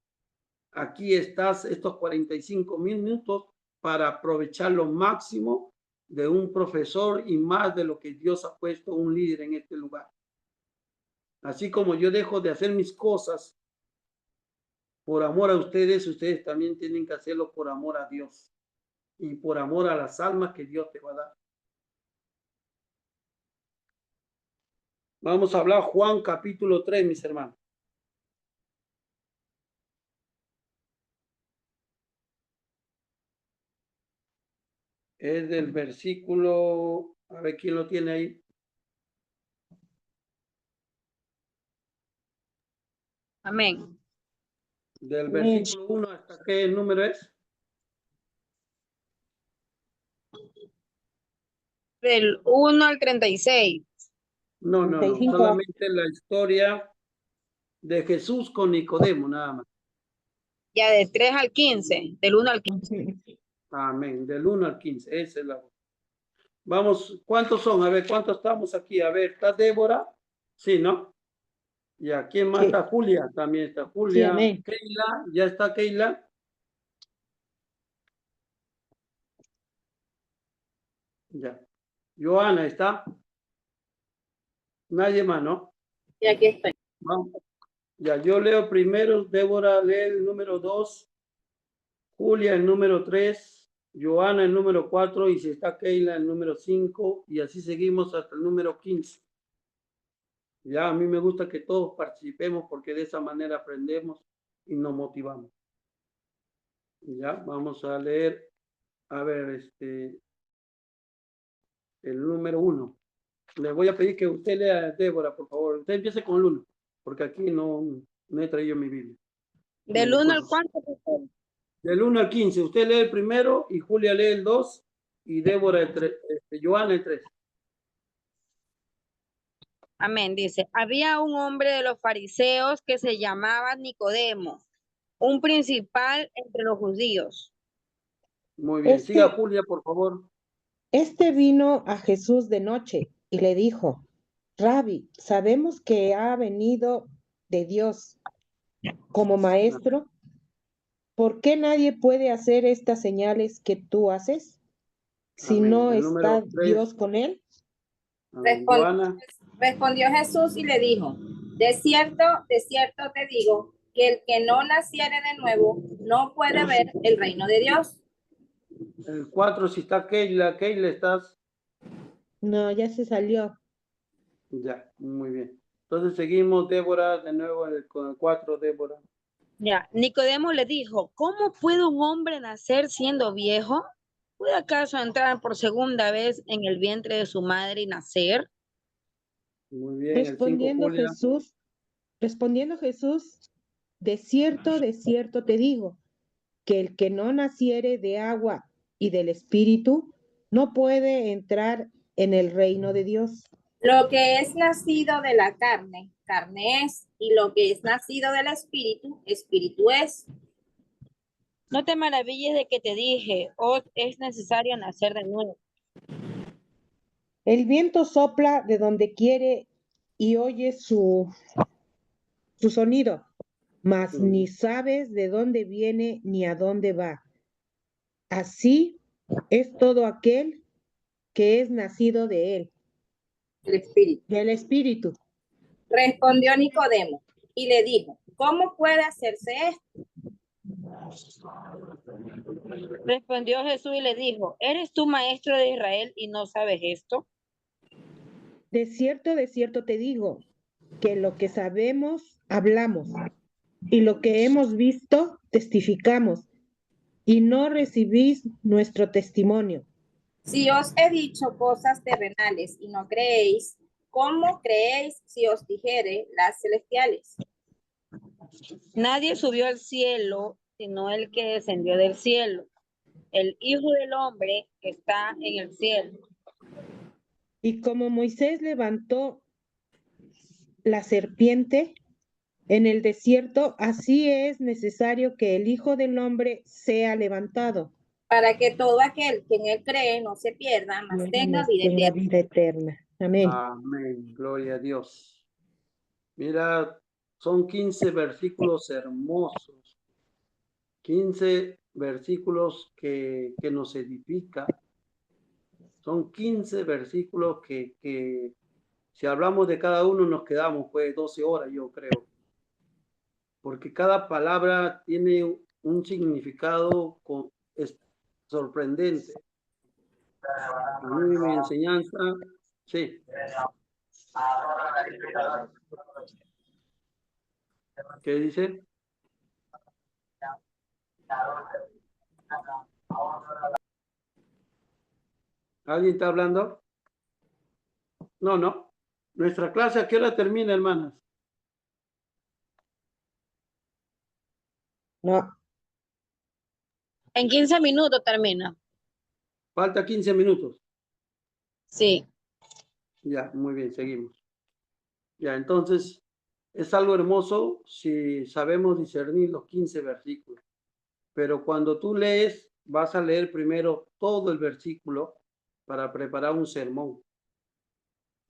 Aquí estás estos 45 minutos para aprovechar lo máximo de un profesor y más de lo que Dios ha puesto un líder en este lugar. Así como yo dejo de hacer mis cosas por amor a ustedes, ustedes también tienen que hacerlo por amor a Dios y por amor a las almas que Dios te va a dar. Vamos a hablar Juan capítulo 3, mis hermanos. Es del versículo, a ver quién lo tiene ahí. Amén. Del Amén. versículo 1 hasta qué número es. Del 1 al 36. No, 35. solamente la historia de Jesús con Nicodemo, nada más. Ya de 3 al 15. Del 1 al 15. Amén, del 1 al 15, esa es la. Vamos, ¿cuántos son? A ver, ¿cuántos estamos aquí? A ver, ¿está Débora? Sí, ¿no? ¿Y a quién más Sí. está? Julia, también está Sí, Julia. amén. Keila, ¿ya está Keila? Ya. Joana, ¿está? Nadie más, ¿no? Y aquí estoy. Vamos. Ya, yo leo primero, Débora lee el número 2, Julia el número 3, Joana el número 4 y si está Keila el número 5 y así seguimos hasta el número 15. Ya, a mí me gusta que todos participemos porque de esa manera aprendemos y nos motivamos. Ya, vamos a leer, a ver, el número 1. Le voy a pedir que usted lea, Débora, por favor. Usted empiece con el 1, porque aquí no he traído mi Biblia. Del 1 al Disculpe. 4. Del 1 al 15. Usted lee el primero y Julia lee el 2 y Débora el 3, Joana el 3. Amén. Dice, había un hombre de los fariseos que se llamaba Nicodemo, un principal entre los judíos. Muy bien. Siga Este, Julia, por favor. este vino a Jesús de noche y le dijo, Rabbi, sabemos que ha venido de Dios como maestro. ¿Por qué nadie puede hacer estas señales que tú haces si Amén. no El número está 3. Dios con él? Amén. Joana. Respondió Jesús y le dijo, de cierto te digo, que el que no naciere de nuevo no puede ver el reino de Dios. El 4, si está Keila. Keila, ¿estás? No, ya se salió. Ya, muy bien. Entonces seguimos, Débora, de nuevo con el 4, Débora. Ya, Nicodemo le dijo, ¿cómo puede un hombre nacer siendo viejo? ¿Puede acaso entrar por segunda vez en el vientre de su madre y nacer? Muy bien, el 5, Respondiendo Julia. Jesús, de cierto te digo, que el que no naciere de agua y del Espíritu no puede entrar en el reino de Dios. Lo que es nacido de la carne, carne es, y lo que es nacido del espíritu, espíritu es. No te maravilles de que te dije, os es necesario nacer de nuevo. El viento sopla de donde quiere y oyes su sonido, mas ni sabes de dónde viene ni a dónde va. Así es todo aquel que es nacido de él, El espíritu. del Espíritu. Respondió Nicodemo y le dijo, ¿cómo puede hacerse esto? Respondió Jesús y le dijo, ¿eres tú maestro de Israel y no sabes esto? De cierto te digo, que lo que sabemos, hablamos, y lo que hemos visto, testificamos, y no recibís nuestro testimonio. Si os he dicho cosas terrenales y no creéis, ¿cómo creéis si os dijere las celestiales? Nadie subió al cielo, sino el que descendió del cielo, el Hijo del Hombre que está en el cielo. Y como Moisés levantó la serpiente en el desierto, así es necesario que el Hijo del Hombre sea levantado, Para que todo aquel que en él cree no se pierda, mas tenga vida tenga eterna. vida eterna. Amén. Amén. Gloria a Dios. Mira, son 15 versículos hermosos. 15 versículos que nos edifica. Son 15 versículos que si hablamos de cada uno nos quedamos pues 12 horas, yo creo. Porque cada palabra tiene un significado sorprendente. A mí mi enseñanza, sí. ¿Qué dice? ¿Alguien está hablando? No, no. Nuestra clase, ¿a qué hora termina, hermanas? No, En 15 minutos termina. Falta 15 minutos. Sí. Ya, muy bien, seguimos. Ya, entonces, es algo hermoso si sabemos discernir los 15 versículos. Pero cuando tú lees, vas a leer primero todo el versículo para preparar un sermón.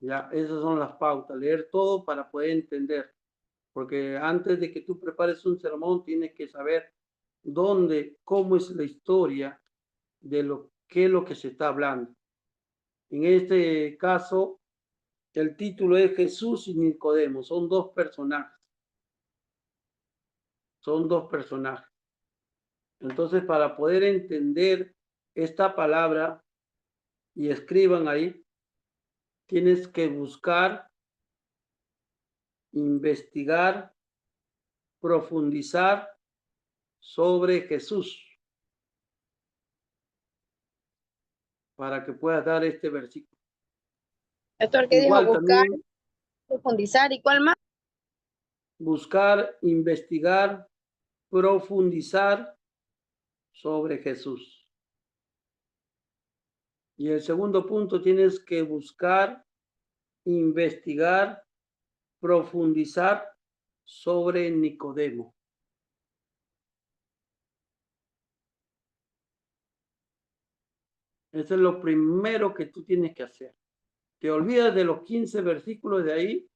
Ya, esas son las pautas, leer todo para poder entender. Porque antes de que tú prepares un sermón, tienes que saber dónde, cómo es la historia de qué es lo que se está hablando. En este caso, el título es Jesús y Nicodemo. Son dos personajes. Son dos personajes. Entonces, para poder entender esta palabra, y escriban ahí, tienes que buscar, investigar, profundizar sobre Jesús para que puedas dar este versículo. Esto es el que dijo Igual buscar, también profundizar y cuál más. buscar, investigar, profundizar sobre Jesús. Y el segundo punto, tienes que buscar, investigar, profundizar sobre Nicodemo. Eso es lo primero que tú tienes que hacer. Te olvidas de los 15 versículos de ahí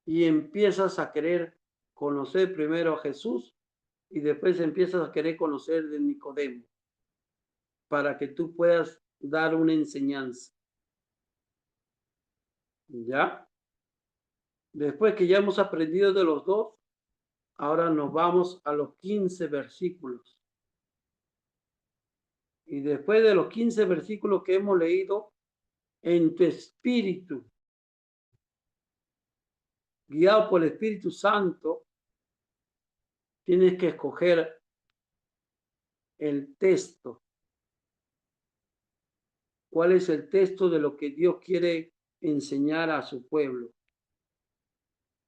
y empiezas a querer conocer primero a Jesús y después empiezas a querer conocer de Nicodemo para que tú puedas dar una enseñanza. ¿Ya? Después que ya hemos aprendido de los dos, ahora nos vamos a los 15 versículos. Y después de los 15 versículos que hemos leído, en tu espíritu, guiado por el Espíritu Santo, tienes que escoger el texto. ¿Cuál es el texto de lo que Dios quiere enseñar a su pueblo?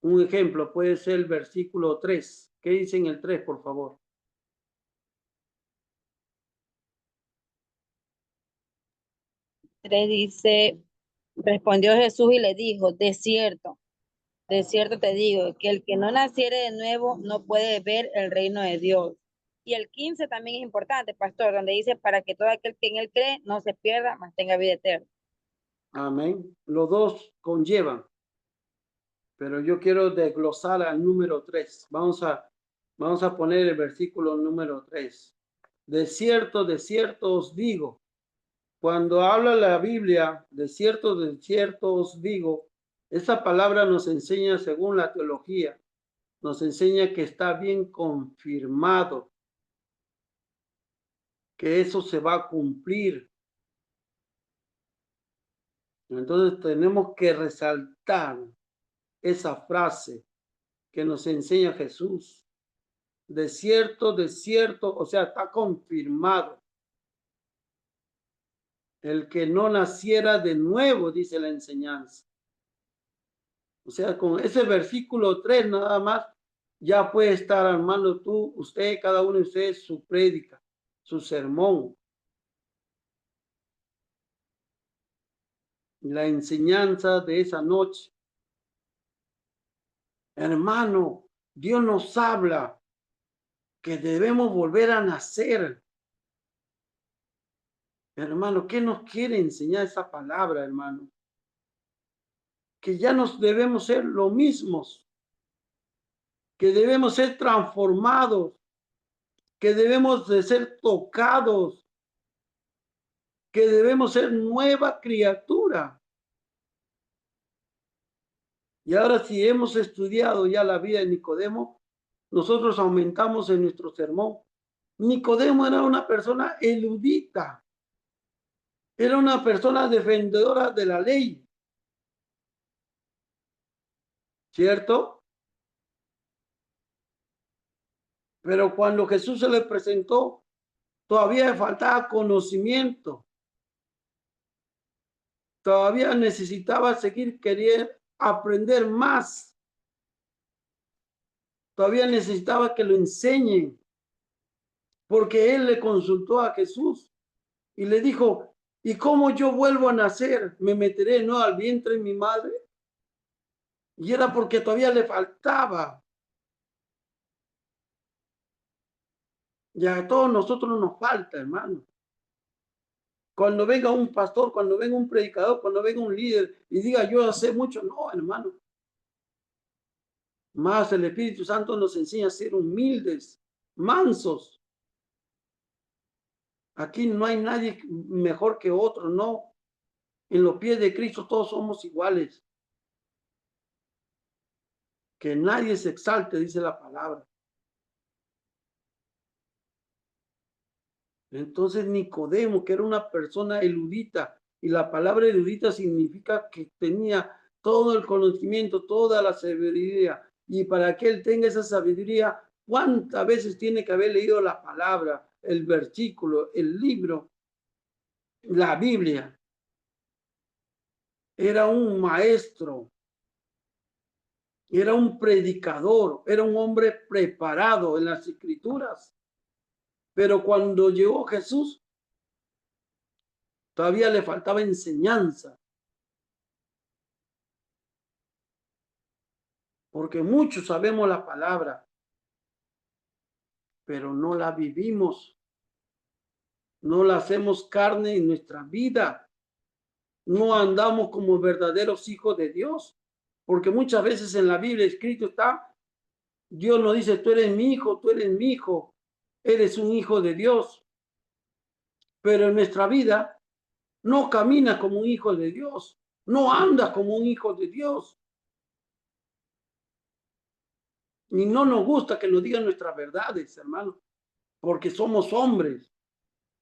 Un ejemplo puede ser el versículo 3. ¿Qué dice en el 3, por favor? 3 dice, respondió Jesús y le dijo, de cierto te digo, que el que no naciere de nuevo no puede ver el reino de Dios. Y el 15 también es importante, pastor, donde dice, para que todo aquel que en él cree no se pierda, mas tenga vida eterna. Amén. Los dos conllevan, pero yo quiero desglosar al número 3. Vamos a poner el versículo número 3. De cierto os digo. Cuando habla la Biblia, de cierto os digo, esa palabra nos enseña, según la teología, nos enseña que está bien confirmado, que eso se va a cumplir. Entonces tenemos que resaltar esa frase que nos enseña Jesús. De cierto, o sea, está confirmado. El que no naciera de nuevo, dice la enseñanza. O sea, con ese versículo 3 nada más, ya puede estar armando tú, usted, cada uno de ustedes, su prédica, su sermón. La enseñanza de esa noche. Hermano, Dios nos habla que debemos volver a nacer. Hermano, ¿qué nos quiere enseñar esa palabra, hermano? Que ya nos debemos ser lo mismos, que debemos ser transformados, que debemos de ser tocados, que debemos ser nueva criatura. Y ahora si hemos estudiado ya la vida de Nicodemo, nosotros aumentamos en nuestro sermón. Nicodemo era una persona erudita, era una persona defendedora de la ley, ¿cierto? Pero cuando Jesús se le presentó, todavía le faltaba conocimiento, todavía necesitaba seguir queriendo aprender más, todavía necesitaba que lo enseñen, porque él le consultó a Jesús y le dijo, ¿y cómo yo vuelvo a nacer? ¿Me meteré no al vientre de mi madre? Y era porque todavía le faltaba. Y a todos nosotros nos falta, hermano. Cuando venga un pastor, cuando venga un predicador, cuando venga un líder y diga yo sé mucho, no, hermano. Más el Espíritu Santo nos enseña a ser humildes, mansos. Aquí no hay nadie mejor que otro, no. En los pies de Cristo todos somos iguales. Que nadie se exalte, dice la palabra. Entonces Nicodemo, que era una persona erudita, y la palabra erudita significa que tenía todo el conocimiento, toda la sabiduría, y para que él tenga esa sabiduría, ¿cuántas veces tiene que haber leído la palabra, el versículo, el libro, la Biblia? Era un maestro, era un predicador, era un hombre preparado en las escrituras. Pero cuando llegó Jesús, todavía le faltaba enseñanza. Porque muchos sabemos la palabra, pero no la vivimos, no la hacemos carne en nuestra vida, no andamos como verdaderos hijos de Dios, porque muchas veces en la Biblia escrito está, Dios nos dice, tú eres mi hijo, tú eres mi hijo, eres un hijo de Dios, pero en nuestra vida no caminas como un hijo de Dios, no andas como un hijo de Dios. Y no nos gusta que nos digan nuestras verdades, hermano, porque somos hombres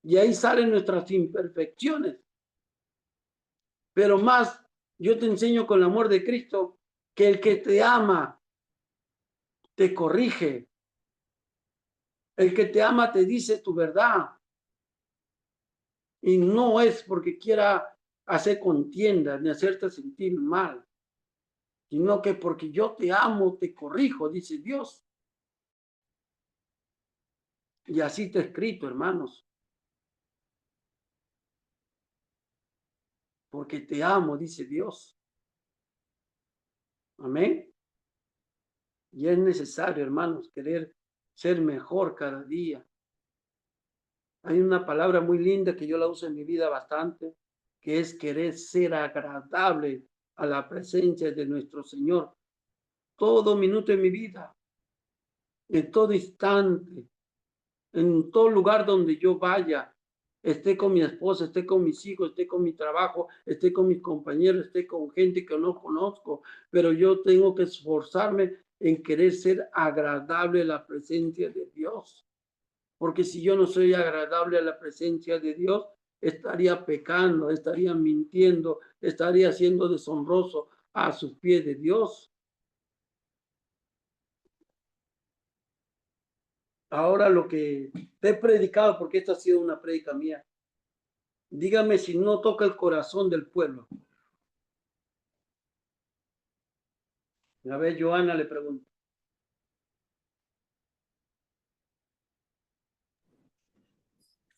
y ahí salen nuestras imperfecciones. Pero más, yo te enseño con el amor de Cristo que el que te ama te corrige. El que te ama te dice tu verdad. Y no es porque quiera hacer contienda ni hacerte sentir mal, sino que porque yo te amo, te corrijo, dice Dios. Y así está escrito, hermanos. porque te amo, dice Dios. Amén. Y es necesario, hermanos, querer ser mejor cada día. Hay una palabra muy linda que yo la uso en mi vida bastante, que es querer ser agradable a la presencia de nuestro Señor. Todo minuto de mi vida, en todo instante, en todo lugar donde yo vaya, esté con mi esposa, esté con mis hijos, esté con mi trabajo, esté con mis compañeros, esté con gente que no conozco, pero yo tengo que esforzarme en querer ser agradable a la presencia de Dios. Porque si yo no soy agradable a la presencia de Dios, estaría pecando, estaría mintiendo, estaría siendo deshonroso a sus pies de Dios. Ahora lo que te he predicado, porque esta ha sido una prédica mía, dígame si no toca el corazón del pueblo. A ver, Joana le pregunto.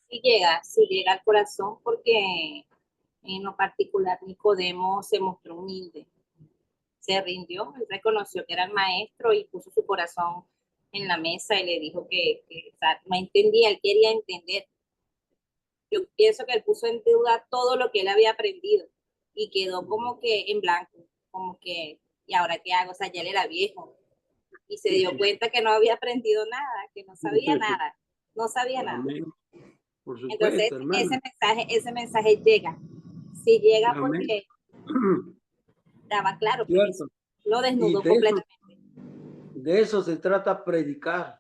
Sí llega al corazón porque en lo particular Nicodemo se mostró humilde, se rindió, él reconoció que era el maestro y puso su corazón en la mesa y le dijo que o sea, no entendía, él quería entender. Yo pienso que él puso en duda todo lo que él había aprendido y quedó como que en blanco, como que, ¿y ahora qué hago? O sea, ya él era viejo y se dio cuenta que no había aprendido nada, que no sabía nada, no sabía nada. Amén. Por Entonces, supuesto, hermano. ese mensaje llega. Si llega Amén. porque estaba claro, porque Cierto. lo Y desnudó completamente. de eso se trata predicar.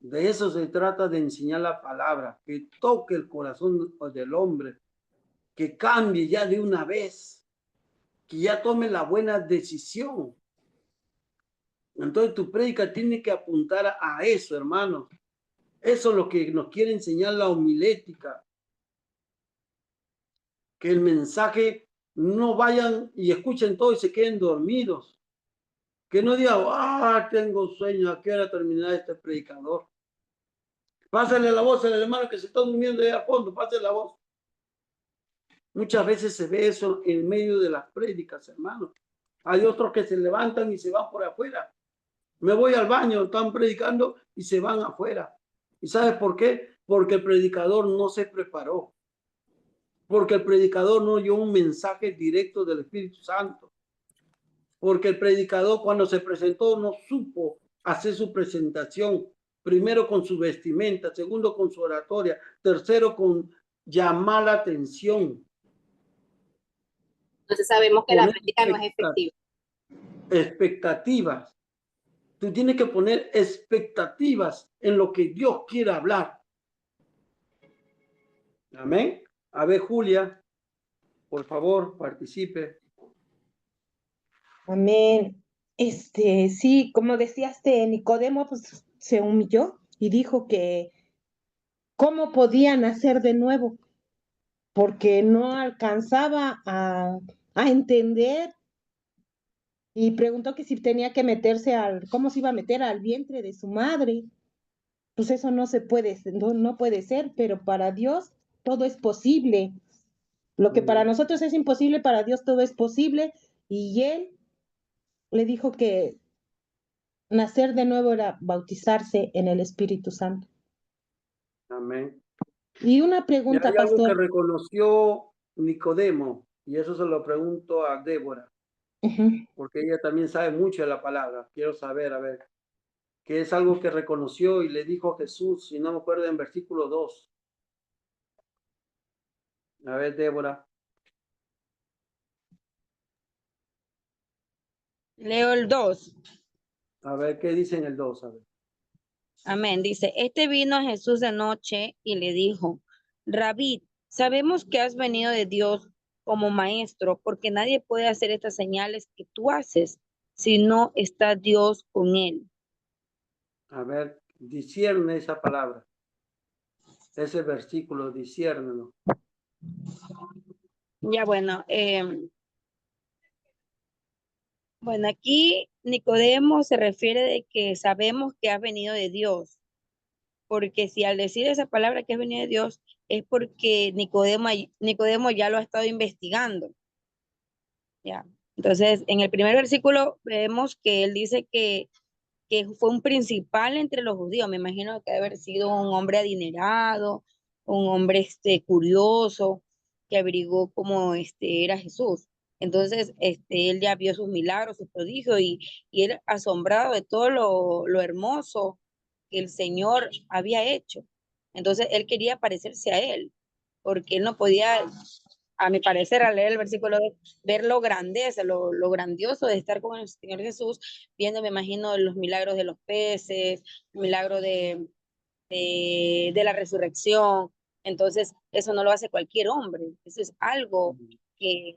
De eso se trata de enseñar la palabra, que toque el corazón del hombre, que cambie ya de una vez, que ya tome la buena decisión. Entonces tu prédica tiene que apuntar a eso, hermano. Eso es lo que nos quiere enseñar la homilética. Que el mensaje no vayan y escuchen todo y se queden dormidos. Que no digan, tengo sueño, ¿a qué hora terminará este predicador? Pásale la voz al hermano que se está durmiendo ahí a fondo, pásale la voz. Muchas veces se ve eso en medio de las prédicas, hermano. Hay otros que se levantan y se van por afuera. Me voy al baño, están predicando y se van afuera. ¿Y sabes por qué? Porque el predicador no se preparó. Porque el predicador no dio un mensaje directo del Espíritu Santo. Porque el predicador cuando se presentó no supo hacer su presentación. Primero con su vestimenta, segundo con su oratoria, tercero con llamar la atención. Entonces sabemos que la Poner práctica no es efectiva. expectativas. Tú tienes que poner expectativas en lo que Dios quiere hablar. Amén. A ver, Julia, por favor, participe. Amén. Sí, como decías, Nicodemo, pues se humilló y dijo que cómo podía nacer de nuevo, porque no alcanzaba a entender y preguntó que si tenía que meterse cómo se iba a meter al vientre de su madre. Pues eso no se puede, no puede ser, pero para Dios todo es posible. Lo que para nosotros es imposible, para Dios todo es posible. Y él le dijo que nacer de nuevo era bautizarse en el Espíritu Santo. Amén. Y una Y pregunta, hay algo que pastor. reconoció Nicodemo, y eso se lo pregunto a Débora, Ujú. porque ella también sabe mucho de la palabra. Quiero saber, a ver, que es algo que reconoció y le dijo a Jesús, si no me acuerdo, en versículo 2. A ver, Débora. Leo el 2. A ver, ¿qué dice en el 2? A ver. Amén. Dice, este vino a Jesús de noche y le dijo, Rabí, sabemos que has venido de Dios como maestro, porque nadie puede hacer estas señales que tú haces si no está Dios con él. A ver, discierne esa palabra, ese versículo, disciérnelo. Ya bueno, aquí Nicodemo se refiere de que sabemos que has venido de Dios. porque si al decir esa palabra que es venida de Dios, es porque Nicodemo ya lo ha estado investigando, ¿ya? Entonces, en el primer versículo vemos que él dice que fue un principal entre los judíos. Me imagino que debe haber sido un hombre adinerado, un hombre curioso, que averiguó cómo era Jesús. Entonces, él ya vio sus milagros, sus prodigios, y él asombrado de todo lo hermoso que el Señor había hecho. Entonces, él quería parecerse a él, porque él no podía, a mi parecer, al leer el versículo, ver lo grandeza, lo grandioso de estar con el Señor Jesús, viendo, me imagino, los milagros de los peces, el milagro de la resurrección. Entonces, eso no lo hace cualquier hombre. Eso es algo que,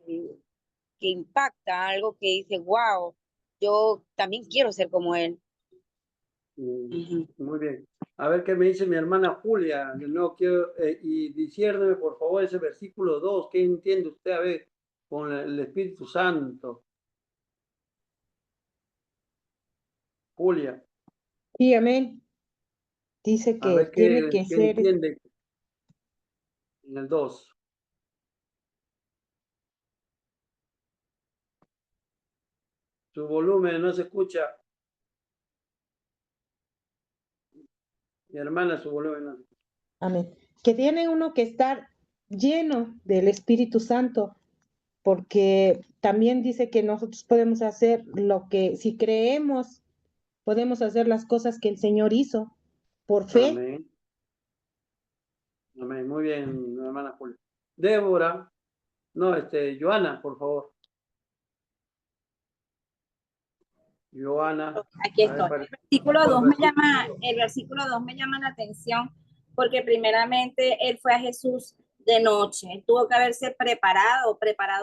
que impacta, algo que dice, wow, yo también quiero ser como él. Ujú. Muy bien. A ver qué me dice mi hermana Julia. No quiero, y disciérneme, por favor, ese versículo 2. ¿Qué entiende usted, a ver, con el Espíritu Santo? Julia, Sí, amén. Dice a que ver tiene que qué ser, entiende en el 2. Su volumen no se escucha. Mi hermana, su volumen no se escucha. amén, que tiene uno que estar lleno del Espíritu Santo, porque también dice que nosotros podemos hacer lo que, si creemos, podemos hacer las cosas que el Señor hizo por fe. Amén. Amén. Muy bien, mi hermana Julia. Débora, no, Joana, por favor. Joana, Aquí a ver, estoy. para El versículo 2 me llama la atención porque primeramente él fue a Jesús de noche. Él tuvo que haberse preparado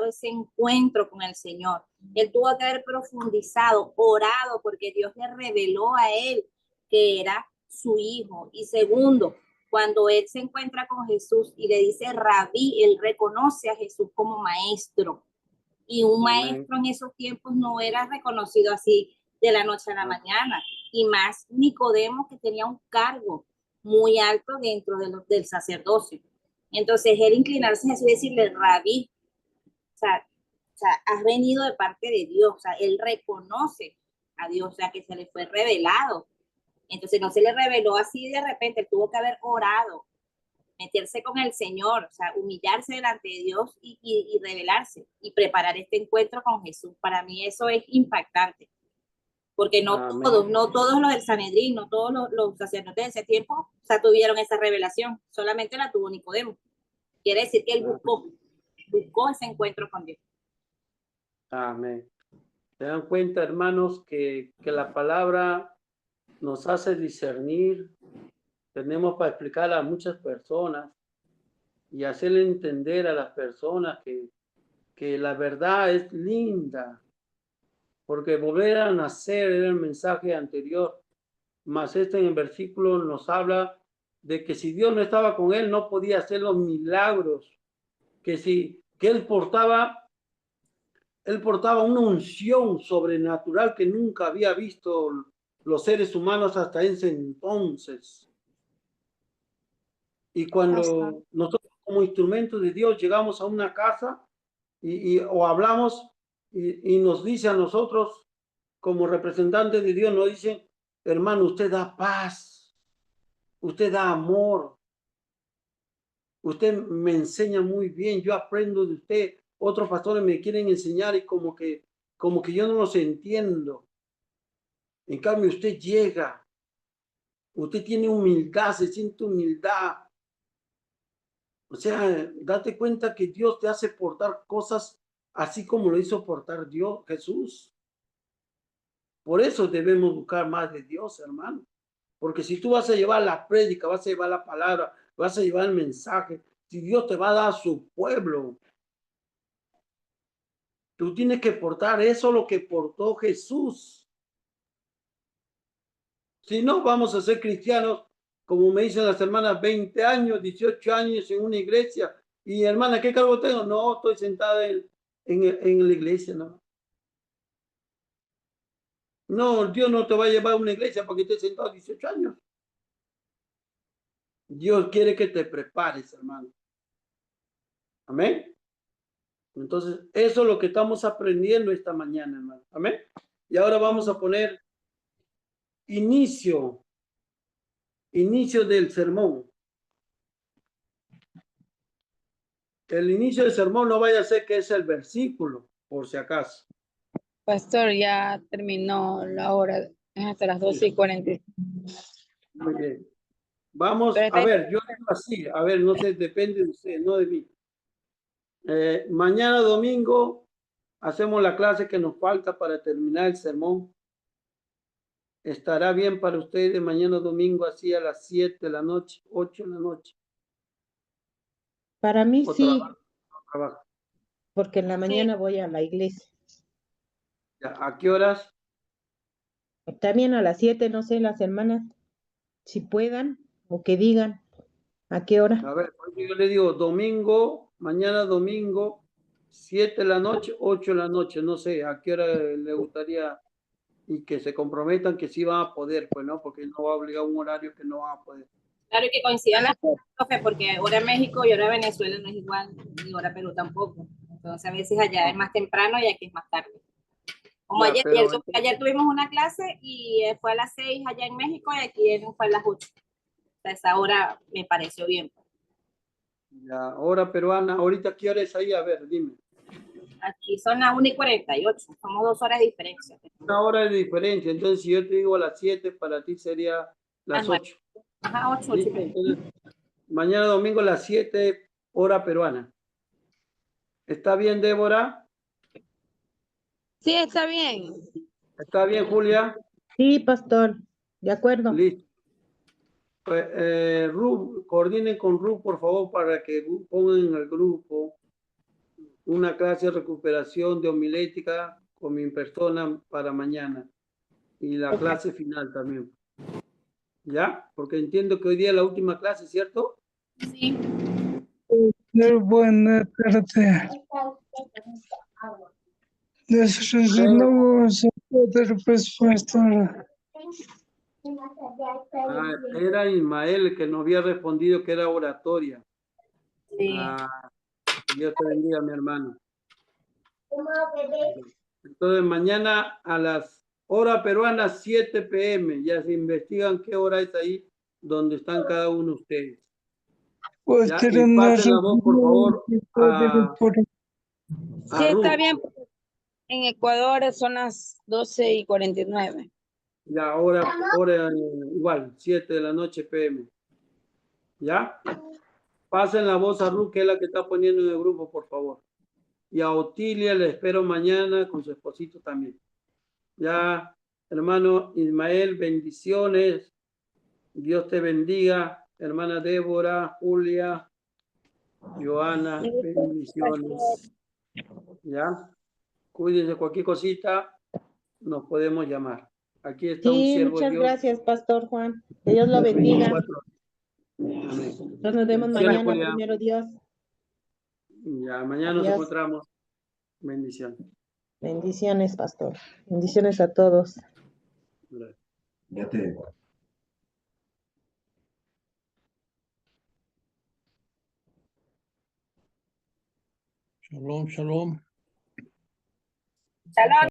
ese encuentro con el Señor. Él tuvo que haber profundizado, orado, porque Dios le reveló a él que era su hijo. Y segundo, cuando él se encuentra con Jesús y le dice Rabí, él reconoce a Jesús como maestro. Y un amén. maestro en esos tiempos no era reconocido así de la noche a la mañana, y más Nicodemo, que tenía un cargo muy alto dentro del sacerdocio. Entonces él inclinarse a Jesús y decirle, Rabí, o sea, has venido de parte de Dios, o sea, él reconoce a Dios, o sea, que se le fue revelado. Entonces no se le reveló así de repente, él tuvo que haber orado, meterse con el Señor, o sea, humillarse delante de Dios y revelarse y preparar este encuentro con Jesús. Para mí eso es impactante, porque Amén. no todos los del Sanedrín, no todos los sacerdotes de ese tiempo, o sea, tuvieron esa revelación, solamente la tuvo Nicodemo. Quiere decir que él buscó ese encuentro con Dios. Amén. ¿Se dan cuenta, hermanos, que la palabra nos hace discernir? Tenemos para explicar a muchas personas y hacerle entender a las personas que la verdad es linda, porque volver a nacer era el mensaje anterior, más en el versículo nos habla de que si Dios no estaba con él, no podía hacer los milagros, que él portaba una unción sobrenatural que nunca había visto los seres humanos hasta ese entonces. Y Hasta, cuando nosotros como instrumentos de Dios llegamos a una casa o hablamos y nos dice a nosotros como representantes de Dios, nos dicen, hermano, usted da paz, usted da amor, usted me enseña muy bien, yo aprendo de usted, otros pastores me quieren enseñar y como que yo no los entiendo. En cambio, usted llega, usted tiene humildad, se siente humildad. O sea, date cuenta que Dios te hace portar cosas así como lo hizo portar Dios, Jesús. Por eso debemos buscar más de Dios, hermano. Porque si tú vas a llevar la prédica, vas a llevar la palabra, vas a llevar el mensaje, si Dios te va a dar a su pueblo, tú tienes que portar eso lo que portó Jesús. Si no, vamos a ser cristianos, como me dicen las hermanas, 20 años, 18 años en una iglesia. Y hermana, ¿qué cargo tengo? No, estoy sentada en la iglesia, no. No, Dios no te va a llevar a una iglesia porque estés sentado 18 años. Dios quiere que te prepares, hermano. Amén. Entonces, eso es lo que estamos aprendiendo esta mañana, hermano. Amén. Y ahora vamos a poner inicio del sermón. El inicio del sermón no vaya a ser que es el versículo, por si acaso. Pastor, ya terminó la hora, es hasta las 12:40. Muy bien. Vamos, Pero a está ver, yo digo así, a ver, no sé, depende de usted, no de mí. Mañana domingo hacemos la clase que nos falta para terminar el sermón. ¿Estará bien para ustedes mañana domingo así a las 7 de la noche, 8 de la noche? Para mí ¿O sí, trabaja? porque en la mañana voy a la iglesia. ¿A qué horas? También a las 7, no sé, las hermanas, si puedan o que digan a qué hora. A ver, yo le digo domingo, mañana domingo, 7 de la noche, 8 de la noche, no sé a qué hora le gustaría y que se comprometan que sí van a poder, pues no, porque no va a obligar un horario que no van a poder. Claro que coincidan las cosas, profe, porque hora México y hora Venezuela no es igual, y hora Perú tampoco. Entonces a veces allá es más temprano y aquí es más tarde. Como Ya, ayer, pero ayer tuvimos una clase y fue a las 6 allá en México y aquí fue a las 8. O sea, esa hora me pareció bien. la hora peruana, ahorita qué hora es ahí, a ver, dime. Aquí son las 1:48, somos 2 horas de diferencia. Una hora de diferencia, entonces si yo te digo a las 7, para ti sería las 8. Ajá, 8, 8 y ¿Listo? media. Entonces, mañana domingo a las 7, hora peruana. ¿Está bien, Débora? Sí, está bien. ¿Está bien, Julia? Sí, pastor, de acuerdo. Listo. Ru, coordinen con Ru, por favor, para que pongan en el grupo una clase de recuperación de homilética con mi persona para mañana y la clase final también. ¿Ya? Porque entiendo que hoy día es la última clase, ¿cierto? Sí. Buena tarde. Les resolvemos a poder pastor. Era Ismael el que nos había respondido que era oratoria. Sí. Dios te bendiga, mi hermano. Entonces, mañana a las hora peruana, 7 p.m. Ya se investigan qué hora es ahí donde están cada uno de ustedes. ¿Ya? Y pasen la voz, por favor, Sí, a está Ruth. bien. En Ecuador son las 12:49. Ya, hora igual, 7 de la noche p.m. ¿Ya? Pasen la voz a Ruth, que es la que está poniendo en el grupo, por favor. Y a Otilia le espero mañana con su esposito también. Ya, hermano Ismael, bendiciones. Dios te bendiga. Hermana Débora, Julia, Joana, bendiciones. Ya, cuídense, cualquier cosita, nos podemos llamar. Aquí está un Sí, siervo de muchas Dios. gracias, pastor Juan. Que Dios lo Las bendiga. 24 horas. Amén. Entonces nos vemos Bendiciones, mañana, Julia. primero Dios. Ya, mañana nos Adiós. encontramos. Bendiciones. Bendiciones, pastor. Bendiciones a todos. Gracias. Ya te Shalom, shalom. Shalom.